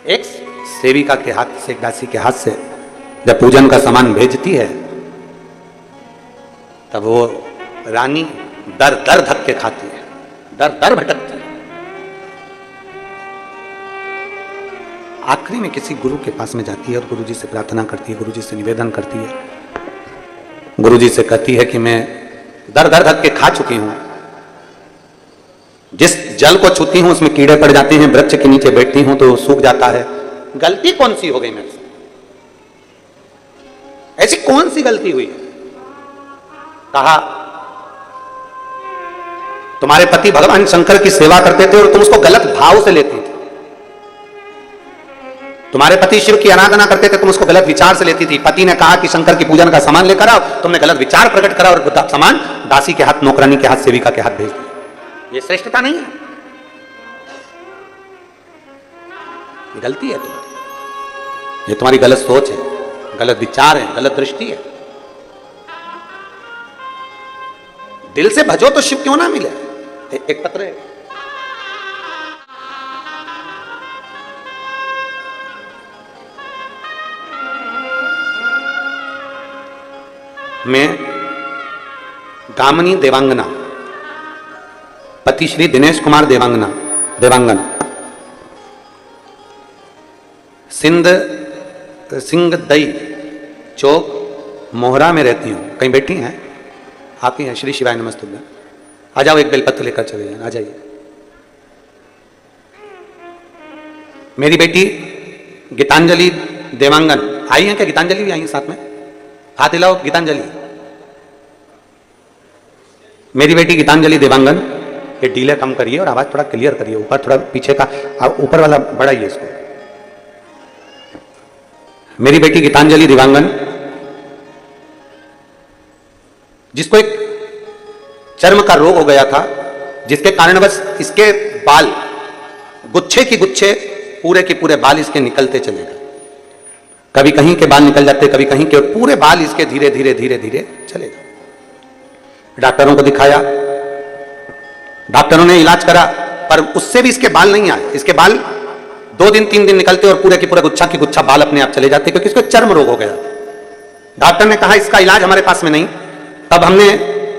एक सेविका के हाथ से, एक दासी के हाथ से जब पूजन का सामान भेजती है तब वो रानी दर दर धक्के खाती है, दर दर भटकती है। आखिरी में किसी गुरु के पास में जाती है और गुरुजी से प्रार्थना करती है, गुरुजी से निवेदन करती है, गुरुजी से कहती है कि मैं दर दर धक्के खा चुकी हूं, जिस जल को छूती हूं उसमें कीड़े पड़ जाते हैं, वृक्ष के नीचे बैठती हूं तो सूख जाता है। गलती कौन सी हो गई मेरे से? ऐसी कौन सी गलती हुई है? कहा तुम्हारे पति भगवान शंकर की सेवा करते थे और तुम उसको गलत भाव से लेती थी। तुम्हारे पति शिव की आराधना करते थे, तुम उसको गलत विचार से लेती थी। पति ने कहा कि शंकर की पूजन का सामान लेकर आओ, तुमने गलत विचार प्रकट करा और सामान दासी के हाथ, नौकरानी के हाथ, सेविका के हाथ भेज दिया। ये श्रेष्ठता नहीं है, ये गलती है तुम्हारी। ये तुम्हारी गलत सोच है, गलत विचार है, गलत दृष्टि है। दिल से भजो तो शिव क्यों ना मिले। एक पत्र है, मैं गामिनी देवांगना, पति श्री दिनेश कुमार देवांगन, सिंह दई चौक मोहरा में रहती हूँ। कहीं बैठी हैं आप ही हैं? श्री शिवाय नमस्तुभ्यं। आ जाओ, एक बेलपत्र लेकर चले जाए, आ जाइए। मेरी बेटी गीतांजलि देवांगन आई है क्या? गीतांजलि भी आई है साथ में? हाथ हिलाओ। गीतांजलि, मेरी बेटी गीतांजलि देवांगन। ये डीले कम करिए और आवाज थोड़ा क्लियर करिए, ऊपर थोड़ा पीछे का, ऊपर वाला बढ़ाइए इसको। मेरी बेटी गीतांजलि देवांगन, जिसको एक चर्म का रोग हो गया था, जिसके कारणवश इसके बाल गुच्छे की गुच्छे पूरे के पूरे बाल इसके निकलते चले गए। कभी कहीं के बाल निकल जाते, कभी कहीं के, और पूरे बाल इसके धीरे धीरे धीरे धीरे चले गए। डॉक्टरों को दिखाया, डॉक्टरों ने इलाज करा, पर उससे भी इसके बाल नहीं आए। इसके बाल 2 दिन 3 दिन निकलते और पूरे की पूरे गुच्छा की गुच्छा बाल अपने आप चले जाते, क्योंकि इसको चर्म रोग हो गया। डॉक्टर ने कहा इसका इलाज हमारे पास में नहीं। तब हमने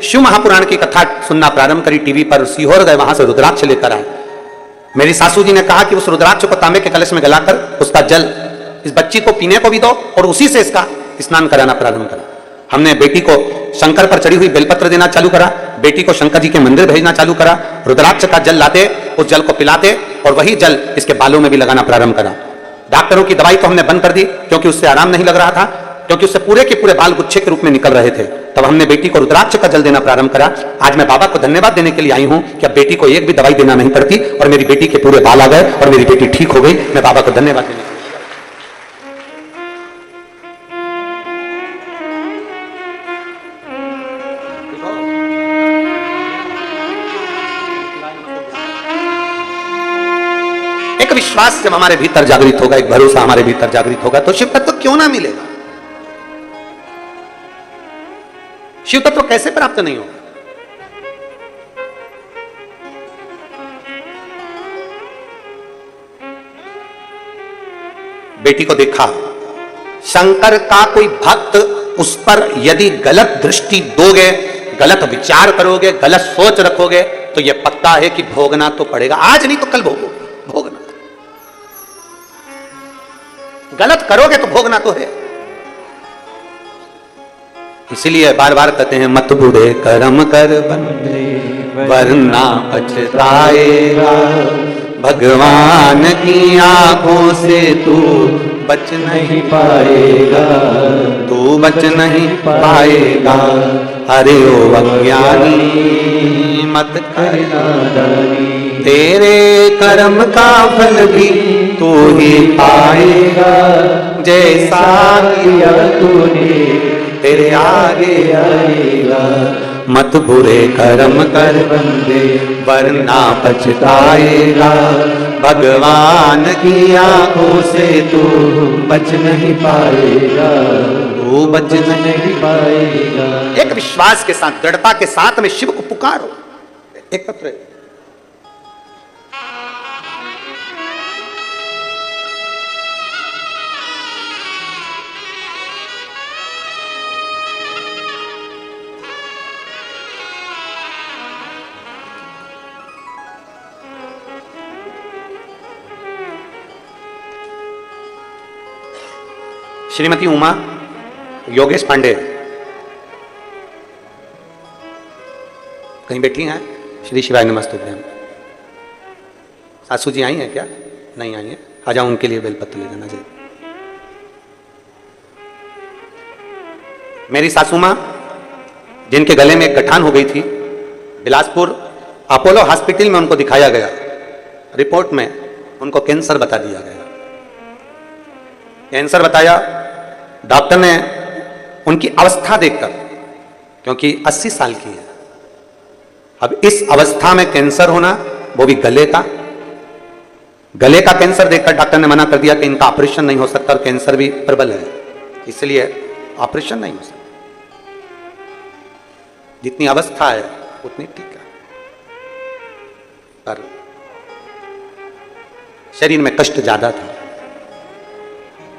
शिव महापुराण की कथा सुनना प्रारंभ करी टीवी पर। सीहोर गए, वहां से रुद्राक्ष लेकर आए। मेरी सासू जी ने कहा कि उस रुद्राक्ष को तांबे के कलश में गलाकर उसका जल इस बच्ची को पीने को भी दो और उसी से इसका स्नान कराना प्रारंभ करा। हमने बेटी को शंकर पर चढ़ी हुई बेलपत्र देना चालू करा, बेटी को शंकर जी के मंदिर भेजना चालू करा, रुद्राक्ष का जल लाते, उस जल को पिलाते और वही जल इसके बालों में भी लगाना प्रारंभ करा। डॉक्टरों की दवाई तो हमने बंद कर दी, क्योंकि उससे आराम नहीं लग रहा था, क्योंकि उससे पूरे के पूरे बाल गुच्छे के रूप में निकल रहे थे। तब हमने बेटी को रुद्राक्ष का जल देना प्रारंभ करा। आज मैं बाबा को धन्यवाद देने के लिए आई हूं कि अब बेटी को एक भी दवाई देना नहीं पड़ती और मेरी बेटी के पूरे बाल आ गए और मेरी बेटी ठीक हो गई। मैं बाबा को धन्यवाद देने के लिए। एक विश्वास जब हमारे भीतर जागृत होगा, एक भरोसा हमारे भीतर जागृत होगा, तो शिव तत्व क्यों ना मिलेगा? शिव तत्व कैसे प्राप्त नहीं होगा? बेटी को देखा, शंकर का कोई भक्त उस पर यदि गलत दृष्टि दोगे, गलत विचार करोगे, गलत सोच रखोगे, तो यह पक्का है कि भोगना तो पड़ेगा। आज नहीं तो कल भोगोगे, भोगना। गलत करोगे तो भोगना तो है। इसलिए बार बार कहते हैं मत बूढ़े कर्म कर बंदे वरना पछताएगा, भगवान की आंखों से तू बच नहीं पाएगा, तू बच नहीं पाएगा। अरे ओ अज्ञानी मत कर नादानी, तेरे कर्म का फल भी तू ही पाएगा, जैसा किया तूने तेरे आगे आएगा। मत बुरे कर्म कर बंदे वरना पछताएगा, भगवान की आंखों से तू बच नहीं पाएगा, तू बच नहीं पाएगा। एक विश्वास के साथ, दृढ़ता के साथ में शिव को पुकारो। एक पत्र श्रीमती उमा योगेश पांडे कहीं बैठी हैं? श्री शिवाय नमस्तुभ्यम। सासू जी आई हैं क्या? नहीं आई हैं? आ जाओ, उनके लिए बेलपत्र ले जाना चाहिए। मेरी सासू मां जिनके गले में एक गठान हो गई थी, बिलासपुर अपोलो हॉस्पिटल में उनको दिखाया गया। रिपोर्ट में उनको कैंसर बता दिया गया। कैंसर बताया डॉक्टर ने। उनकी अवस्था देखकर, क्योंकि 80 साल की है, अब इस अवस्था में कैंसर होना, वो भी गले का कैंसर देखकर डॉक्टर ने मना कर दिया कि इनका ऑपरेशन नहीं हो सकता और कैंसर भी प्रबल है, इसलिए ऑपरेशन नहीं हो सकता। जितनी अवस्था है उतनी ठीक है, पर शरीर में कष्ट ज्यादा था।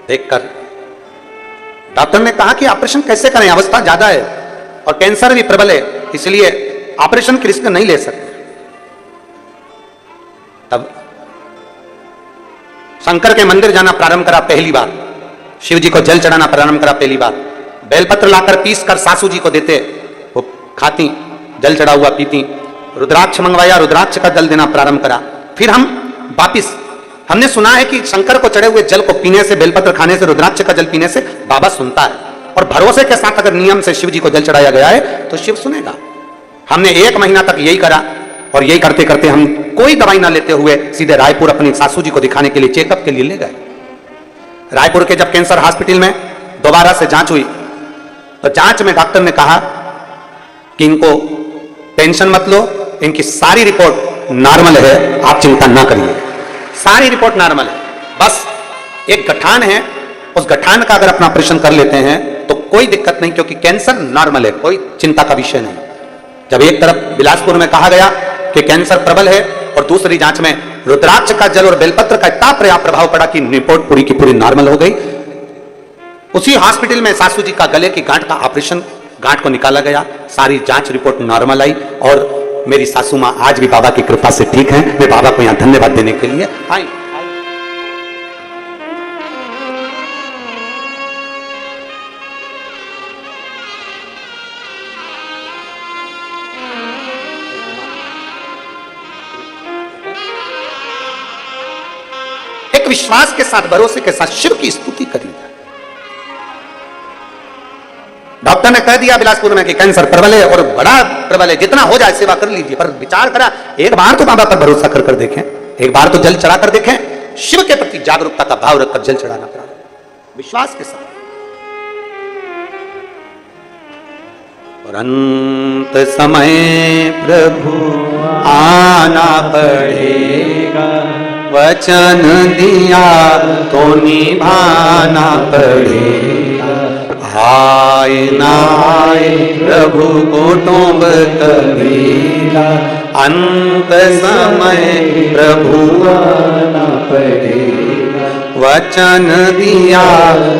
देखकर डॉक्टर ने कहा कि ऑपरेशन कैसे करें, अवस्था ज्यादा है और कैंसर भी प्रबल है, इसलिए ऑपरेशन की रिस्क नहीं ले सकते। तब शंकर के मंदिर जाना प्रारंभ करा पहली बार, शिव जी को जल चढ़ाना प्रारंभ करा पहली बार। बेलपत्र लाकर पीस कर सासू जी को देते, वो खाती, जल चढ़ा हुआ पीती। रुद्राक्ष मंगवाया, रुद्राक्ष का जल देना प्रारंभ करा। फिर हम वापिस, हमने सुना है कि शंकर को चढ़े हुए जल को पीने से, बेलपत्र खाने से, रुद्राक्ष का जल पीने से बाबा सुनता है, और भरोसे के साथ अगर नियम से शिव जी को जल चढ़ाया गया है तो शिव सुनेगा। हमने 1 महीना तक यही करा, और यही करते करते हम कोई दवाई ना लेते हुए सीधे रायपुर अपनी सासू जी को दिखाने के लिए, चेकअप के लिए ले गए। रायपुर के जब कैंसर हॉस्पिटल में दोबारा से जांच हुई, तो जांच में डॉक्टर ने कहा कि इनको टेंशन मत लो, इनकी सारी रिपोर्ट नॉर्मल है, आप चिंता ना करिए, सारी रिपोर्ट नॉर्मल है। बस एक गठान है, उस गठान का अगर अपना ऑपरेशन कर लेते हैं तो कोई दिक्कत नहीं, क्योंकि कैंसर नॉर्मल है, कोई चिंता का विषय नहीं। जब एक तरफ बिलासपुर में कहा गया कि कैंसर प्रबल है और दूसरी जांच में रुद्राक्ष का जल और बेलपत्र का इतना पर्याप्त प्रभाव पड़ा कि रिपोर्ट पूरी की पूरी नॉर्मल हो गई। उसी हॉस्पिटल में सासू जी का गले की गांठ का ऑपरेशन, गांठ को निकाला गया, सारी जांच रिपोर्ट नॉर्मल आई और मेरी सासू मां आज भी बाबा की कृपा से ठीक हैं। मैं बाबा को यहां धन्यवाद देने के लिए आई। एक विश्वास के साथ, भरोसे के साथ शिव की स्तुति करिए। डॉक्टर ने कह दिया बिलासपुर में कि कैंसर प्रबल है और बड़ा प्रबल है, जितना हो जाए सेवा कर लीजिए, पर विचार करा एक बार तो बाबा पर भरोसा कर देखें, एक बार तो जल चढ़ा कर देखें, शिव के प्रति जागरूकता का भाव रखकर जल चढ़ाना पड़ा, विश्वास के साथ। और अंत समय प्रभु आना पड़ेगा, वचन दिया तो निभाना पड़ेगा। आए ना आए प्रभु कुटुंब कबीरा, अंत समय प्रभु आना पड़ेगा, वचन दिया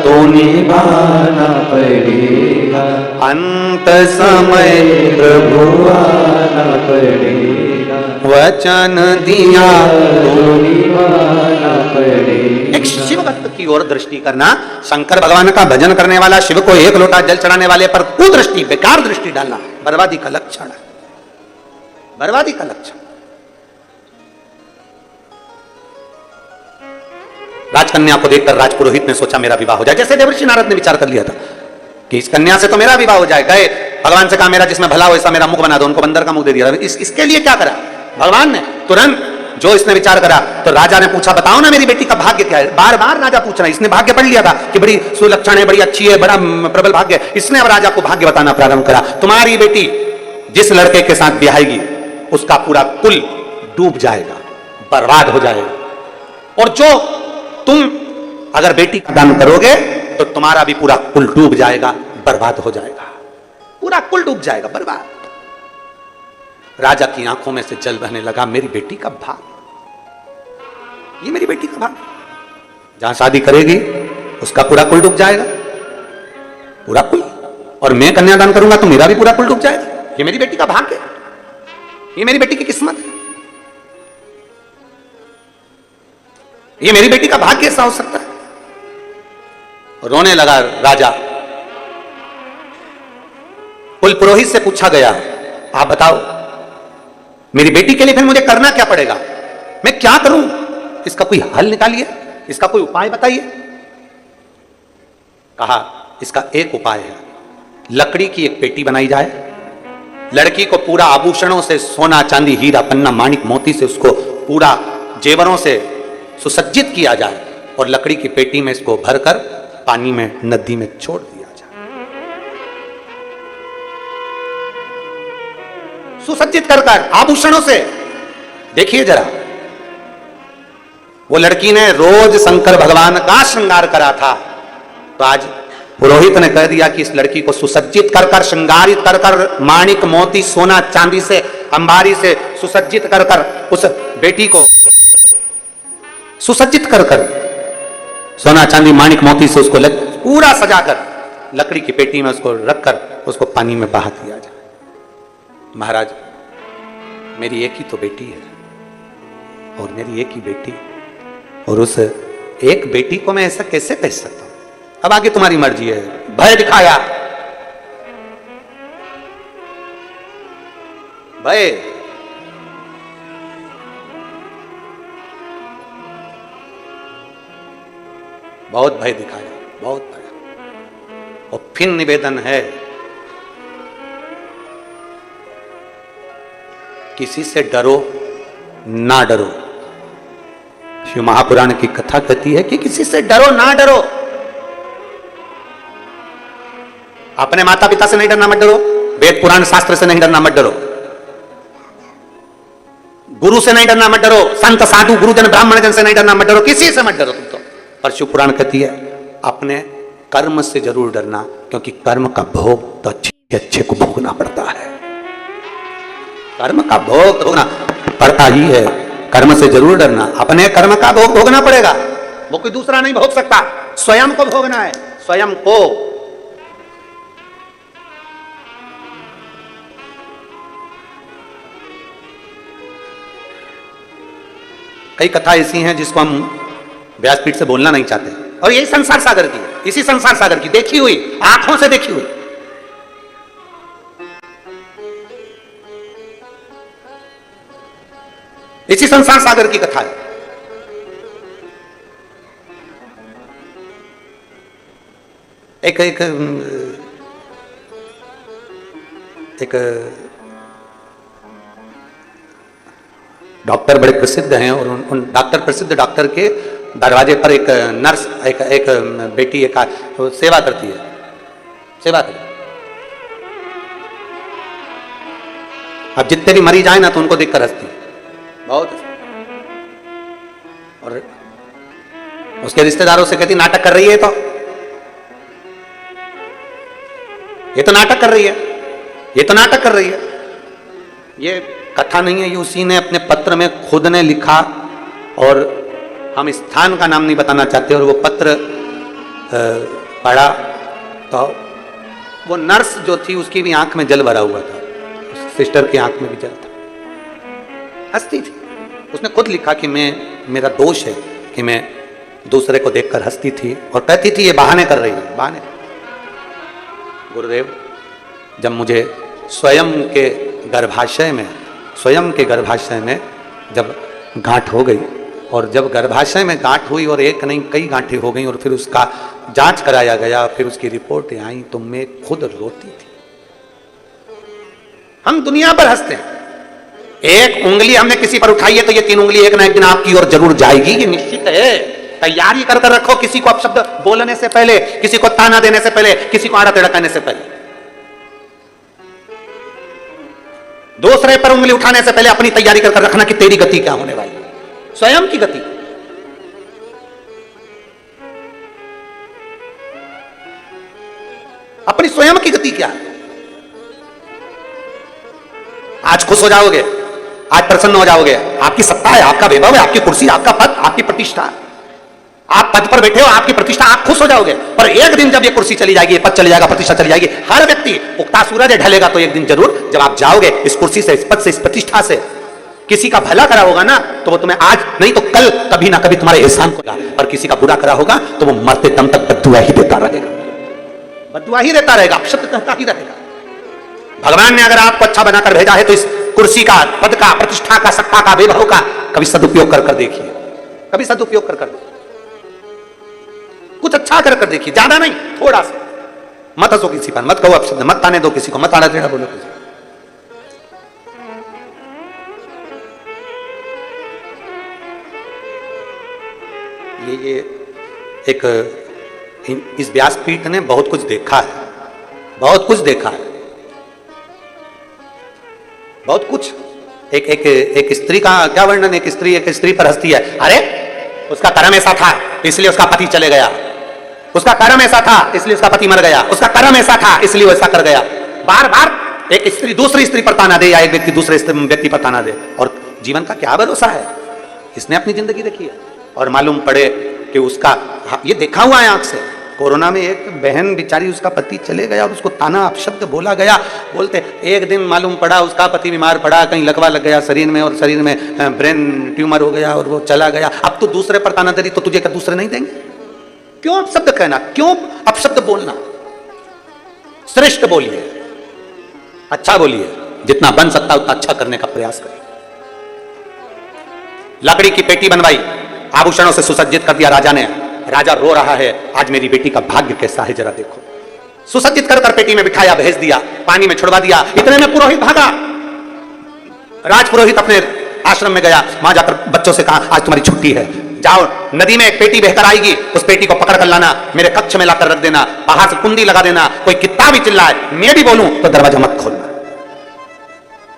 तो निभाना पड़ेगा। अंत समय प्रभु आना पड़ेगा, वचन दिया तो निभाना पड़ेगा। एक शिव भक्त की ओर दृष्टि करना, शंकर भगवान का भजन करने वाला, शिव को एक लोटा जल चढ़ाने वाले पर कुदृष्टि, बेकार दृष्टि डालना बर्बादी का लक्षण है, बर्बादी का लक्षण। राजकन्या को देखकर राजपुरोहित ने सोचा मेरा विवाह हो जाए, जैसे देवर्षि नारद ने विचार कर लिया था कि इस कन्या से तो मेरा विवाह हो जाए। गए भगवान से कहा मेरा जिसमें भला हो ऐसा मेरा मुख बना दो, उनको बंदर का मुख दे दिया। इसके लिए क्या करा भगवान ने? तुरंत जो इसने विचार करा तो राजा ने पूछा बताओ ना मेरी बेटी का भाग्य क्या है। बार बार राजा पूछ रहा है, इसने भाग्य पढ़ लिया था कि बड़ी सुलक्षण है, बड़ी अच्छी है, बड़ा प्रबल भाग्य है। इसने अब राजा को भाग्य बताना प्रारंभ करा। तुम्हारी बेटी जिस लड़के के साथ ब्याहेगी उसका पूरा कुल डूब जाएगा, बर्बाद हो जाएगा, और जो तुम अगर बेटी का दान करोगे तो तुम्हारा भी पूरा कुल डूब जाएगा, बर्बाद हो जाएगा, पूरा कुल डूब जाएगा, बर्बाद। राजा की आंखों में से जल बहने लगा। मेरी बेटी का भाग, ये मेरी बेटी का भाग, जहां शादी करेगी उसका पूरा कुल डूब जाएगा, पूरा कुल। और मैं कन्यादान करूंगा तो मेरा भी पूरा कुल डूब जाएगा। ये मेरी बेटी का भाग्य है, ये मेरी बेटी की किस्मत है, ये मेरी बेटी का भाग्य ऐसा हो सकता है। रोने लगा राजा। कुल पुरोहित से पूछा गया आप बताओ मेरी बेटी के लिए फिर मुझे करना क्या पड़ेगा, मैं क्या करूं, इसका कोई हल निकालिए, इसका कोई उपाय बताइए। कहा इसका एक उपाय है, लकड़ी की एक पेटी बनाई जाए, लड़की को पूरा आभूषणों से, सोना चांदी हीरा पन्ना माणिक मोती से उसको पूरा जेवरों से सुसज्जित किया जाए और लकड़ी की पेटी में इसको भरकर पानी में, नदी में छोड़ दिया जाए, सुसज्जित कर आभूषणों से। देखिए जरा, वो लड़की ने रोज शंकर भगवान का श्रृंगार करा था, तो आज पुरोहित ने कह दिया कि इस लड़की को सुसज्जित कर कर, श्रृंगारित कर कर, माणिक मोती सोना चांदी से, अंबारी से सुसज्जित कर कर, उस बेटी को सुसज्जित कर कर, सोना चांदी माणिक मोती से उसको पूरा सजाकर लकड़ी की पेटी में उसको रखकर उसको पानी में बहा दिया जाए। महाराज मेरी एक ही तो बेटी है और मेरी एक ही बेटी, और उस एक बेटी को मैं ऐसा कैसे कह सकता हूं। अब आगे तुम्हारी मर्जी है। भय दिखाया, भय, बहुत भय दिखाया, बहुत भय। और फिर निवेदन है किसी से डरो ना डरो। शिव महापुराण की कथा कहती है कि किसी से डरो ना डरो। अपने माता पिता से नहीं डरना, मत डरो। वेद पुराण शास्त्र से नहीं डरना, मत डरो। गुरु से नहीं डरना, मत डरो। संत साधु गुरुजन ब्राह्मण जन से नहीं डरना, मत डरो। किसी से मत डरो तुम तो। पर शिव पुराण कहती है अपने कर्म से जरूर डरना, क्योंकि कर्म का भोग तो अच्छे अच्छे को भोगना पड़ता है। कर्म का भोग भोगना पड़ता ही है। कर्म से जरूर डरना, अपने कर्म का भोग भोगना पड़ेगा, वो कोई दूसरा नहीं भोग सकता, स्वयं को भोगना है, स्वयं को। कई कथा ऐसी हैं जिसको हम व्यासपीठ से बोलना नहीं चाहते, और यही संसार सागर की, इसी संसार सागर की देखी हुई, आंखों से देखी हुई। इसी संसार सागर की कथा है। एक एक एक डॉक्टर बड़े प्रसिद्ध हैं, और उन डॉक्टर प्रसिद्ध डॉक्टर के दरवाजे पर एक नर्स एक बेटी एक सेवा करती है, सेवा करती। अब जितने भी मरीज आए ना तो उनको देखकर हंसती है, बहुत। और उसके रिश्तेदारों से कहती नाटक कर रही है, तो ये तो नाटक कर रही है, ये तो नाटक कर रही है। ये कथा नहीं है, ये उसी ने अपने पत्र में खुद ने लिखा, और हम स्थान का नाम नहीं बताना चाहते। और वो पत्र पढ़ा तो वो नर्स जो थी उसकी भी आंख में जल भरा हुआ था, उस सिस्टर की आंख में भी जल था, हंसती थी। उसने खुद लिखा कि मेरा दोष है कि मैं दूसरे को देखकर हंसती थी और कहती थी ये बहाने कर रही है, बहाने। गुरुदेव जब मुझे स्वयं के गर्भाशय में जब गांठ हो गई, और जब गर्भाशय में गांठ हुई और एक नहीं कई गांठें हो गई, और फिर उसका जांच कराया गया, फिर उसकी रिपोर्ट आई, तो मैं खुद रोती थी। हम दुनिया पर हंसते हैं, एक उंगली हमने किसी पर उठाई है तो ये 3 उंगली एक ना एक दिन आपकी ओर जरूर जाएगी, ये निश्चित है। तैयारी कर कर रखो, किसी को अपशब्द बोलने से पहले, किसी को ताना देने से पहले, किसी को आड़ा टेढ़ा कहने से पहले, दूसरे पर उंगली उठाने से पहले अपनी तैयारी कर कर रखना कि तेरी गति क्या होने वाली है, स्वयं की गति। अपनी स्वयं की गति क्या है। आज खुश हो जाओगे, आज प्रसन्न हो जाओगे, आपकी सत्ता है, आपका वैभव है, आपकी कुर्सी, आपका पद, आपकी प्रतिष्ठा, आप पद पर बैठे हो, आपकी प्रतिष्ठा, आप खुश हो जाओगे। पर एक दिन जब ये कुर्सी चली जाएगी, ये पद चली जाएगा, प्रतिष्ठा चली जाएगी, हर व्यक्ति उगता सूरज ढलेगा, तो एक दिन जरूर जब आप जाओगे इस कुर्सी से, इस पद से, इस प्रतिष्ठा से, किसी का भला करा होगा ना तो वो तुम्हें आज नहीं तो कल कभी ना कभी तुम्हारे एहसान को, और किसी का बुरा करा होगा तो वो मरते दम तक बद्दुआ ही देता रहेगा, बद्दुआ ही देता रहेगा, अपशब्द कहता ही रहेगा। भगवान ने अगर आपको अच्छा बनाकर भेजा है तो इस कुर्सी का, पद का, प्रतिष्ठा का, सत्ता का, वैभव का कभी सदुपयोग कर देखिए, कभी सदुपयोग कर देखिए, कुछ अच्छा कर देखिए, ज्यादा नहीं, थोड़ा सा। मत हंसो किसी पर, मत कहो अपशब्द, मत ताने दो किसी को, मत आड़ा टेढ़ा बोलो किसी को। ये एक इस व्यासपीठ ने बहुत कुछ देखा है, बहुत कुछ देखा है, बहुत कुछ। एक स्त्री का क्या वर्णन, एक स्त्री पर हंसती है, अरे उसका कर्म ऐसा था इसलिए उसका पति चले गया, उसका कर्म ऐसा था इसलिए उसका पति मर गया, उसका कर्म ऐसा था इसलिए वो ऐसा कर गया। बार बार एक स्त्री दूसरी स्त्री पर ताना दे, या एक व्यक्ति दूसरे व्यक्ति पर ताना दे, और जीवन का क्या भरोसा है। इसने अपनी जिंदगी देखी है, और मालूम पड़े कि उसका, ये देखा हुआ है आंख से, कोरोना में एक बहन बेचारी, उसका पति चले गया और उसको ताना अपशब्द बोला गया, बोलते एक दिन मालूम पड़ा उसका पति बीमार पड़ा, कहीं लकवा लग गया शरीर में, और शरीर में ब्रेन ट्यूमर हो गया और वो चला गया। अब तो दूसरे पर ताना दे रही, तो तुझे क्या दूसरे नहीं देंगे? क्यों अपशब्द कहना, क्यों अपशब्द बोलना? श्रेष्ठ बोलिए, अच्छा बोलिए, जितना बन सकता उतना अच्छा करने का प्रयास करिए। लकड़ी की पेटी बनवाई, आभूषणों से सुसज्जित कर दिया राजा ने, राजा रो रहा है, आज मेरी बेटी का भाग्य कैसा है जरा देखो। सुसज्जित कर पेटी में बिठाया, भेज दिया, पानी में छुड़वा दिया। इतने में पुरोहित भागा, राज पुरोहित अपने आश्रम में गया, वहां जाकर बच्चों से कहा आज तुम्हारी छुट्टी है, जाओ नदी में एक पेटी बहकर आएगी, उस पेटी को पकड़ कर लाना, मेरे कक्ष में लाकर रख देना, बाहर से कुंडी लगा देना, कोई कितना भी चिल्लाए, मैं भी बोलूं तो दरवाजा मत खोलना,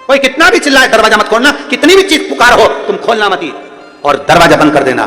कोई कितना भी चिल्लाए दरवाजा मत खोलना, कितनी भी चीज पुकार हो तुम खोलना मत, और दरवाजा बंद कर देना।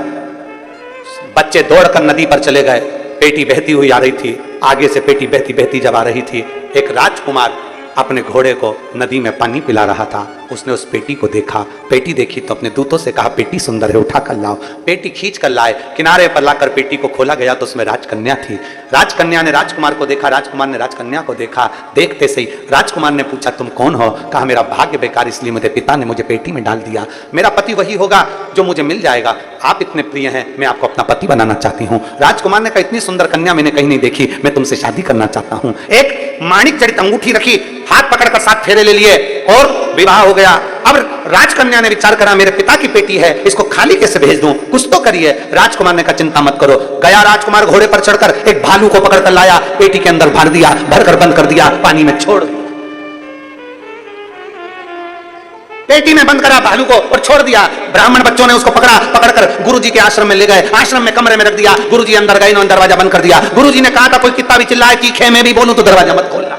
बच्चे दौड़कर नदी पर चले गए। पेटी बहती हुई आ रही थी, आगे से पेटी बहती बहती जब आ रही थी, एक राजकुमार अपने घोड़े को नदी में पानी पिला रहा था। उसने उस पेटी को देखा, पेटी देखी तो अपने दूतों से कहा पेटी सुंदर है, उठा कर लाओ। पेटी खींच कर लाए, किनारे पर लाकर पेटी को खोला गया तो उसमें राजकन्या थी। राजकन्या ने राजकुमार को देखा, राजकुमार ने राजकन्या को देखा। देखते से ही राजकुमार ने पूछा तुम कौन हो? कहा मेरा भाग्य बेकार, इसलिए मेरे पिता ने मुझे पेटी में डाल दिया। मेरा पति वही होगा जो मुझे मिल जाएगा। आप इतने प्रिय हैं, मैं आपको अपना पति बनाना चाहती हूँ। राजकुमार ने कहा इतनी सुंदर कन्या मैंने कहीं नहीं देखी, मैं तुमसे शादी करना चाहता हूँ। एक माणिक जड़ित अंगूठी रखी, हाथ पकड़कर 7 फेरे ले लिए और विवाह हो गया। अब राजकन्या ने विचार करा मेरे पिता की पेटी है, इसको खाली कैसे भेज दूं, कुछ तो करिए। राजकुमार ने कहा चिंता मत करो। गया राजकुमार घोड़े पर चढ़कर एक भालू को पकड़कर लाया, पेटी के अंदर भर दिया, भरकर बंद कर दिया, पानी में छोड़ दिया। पेटी में बंद करा भालू को और छोड़ दिया। ब्राह्मण बच्चों ने उसको पकड़ा, पकड़कर गुरुजी के आश्रम में ले गए। आश्रम में कमरे में रख दिया। गुरुजी अंदर गए, इन्होंने दरवाजा बंद कर दिया। गुरुजी ने कहा था कोई कितना भी चिल्लाए तीखे में भी बोलूं तो दरवाजा मत खोलना।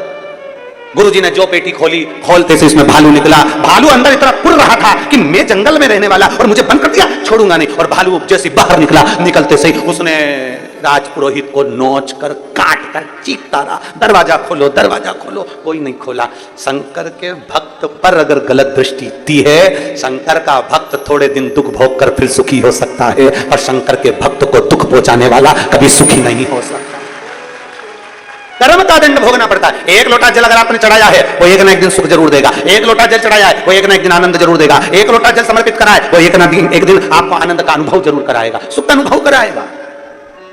गुरुजी ने जो पेटी खोली, खोलते से इसमें भालू निकला। भालू अंदर इतना पुर रहा था कि मैं जंगल में रहने वाला और मुझे बंद कर दिया, छोड़ूंगा नहीं। और भालू जैसे बाहर निकला, निकलते से उसने राजपुरोहित को नोच कर काट कर चीखता रहा दरवाजा खोलो, दरवाजा खोलो। कोई नहीं खोला। शंकर के भक्त पर अगर गलत दृष्टि दी है, शंकर का भक्त थोड़े दिन दुख भोग कर फिर सुखी हो सकता है, और शंकर के भक्त को दुख पहुंचाने वाला कभी सुखी नहीं हो सकता। कर्म का दंड भोगना पड़ता है। एक लोटा जल अगर आपने चढ़ाया है, वो एक ना एक दिन सुख जरूर देगा। एक लोटा जल चढ़ाया है, वो एक ना एक दिन आनंद जरूर देगा। एक लोटा जल समर्पित करा है, वो एक ना एक दिन आपको आनंद का अनुभव जरूर कराएगा, सुख का अनुभव कराएगा।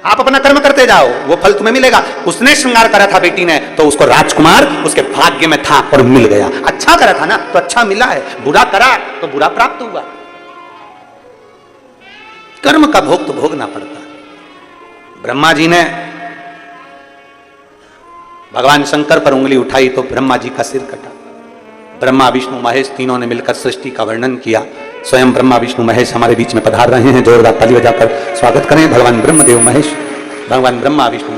आप अपना कर्म करते जाओ, वो फल तुम्हें मिलेगा। उसने श्रृंगार करा था बेटी ने, तो उसको राजकुमार उसके भाग्य में था और मिल गया। अच्छा करा था ना तो अच्छा मिला है, बुरा करा तो बुरा प्राप्त हुआ। कर्म का भोग तो भोगना पड़ता है। ब्रह्मा जी ने भगवान शंकर पर उंगली उठाई तो ब्रह्मा जी का सिर कटा। ब्रह्मा विष्णु महेश तीनों ने मिलकर सृष्टि का वर्णन किया। स्वयं ब्रह्मा विष्णु महेश हमारे बीच में पधार रहे हैं। जोरदार ताली बजाकर स्वागत करें भगवान ब्रह्मदेव महेश, भगवान ब्रह्मा विष्णु।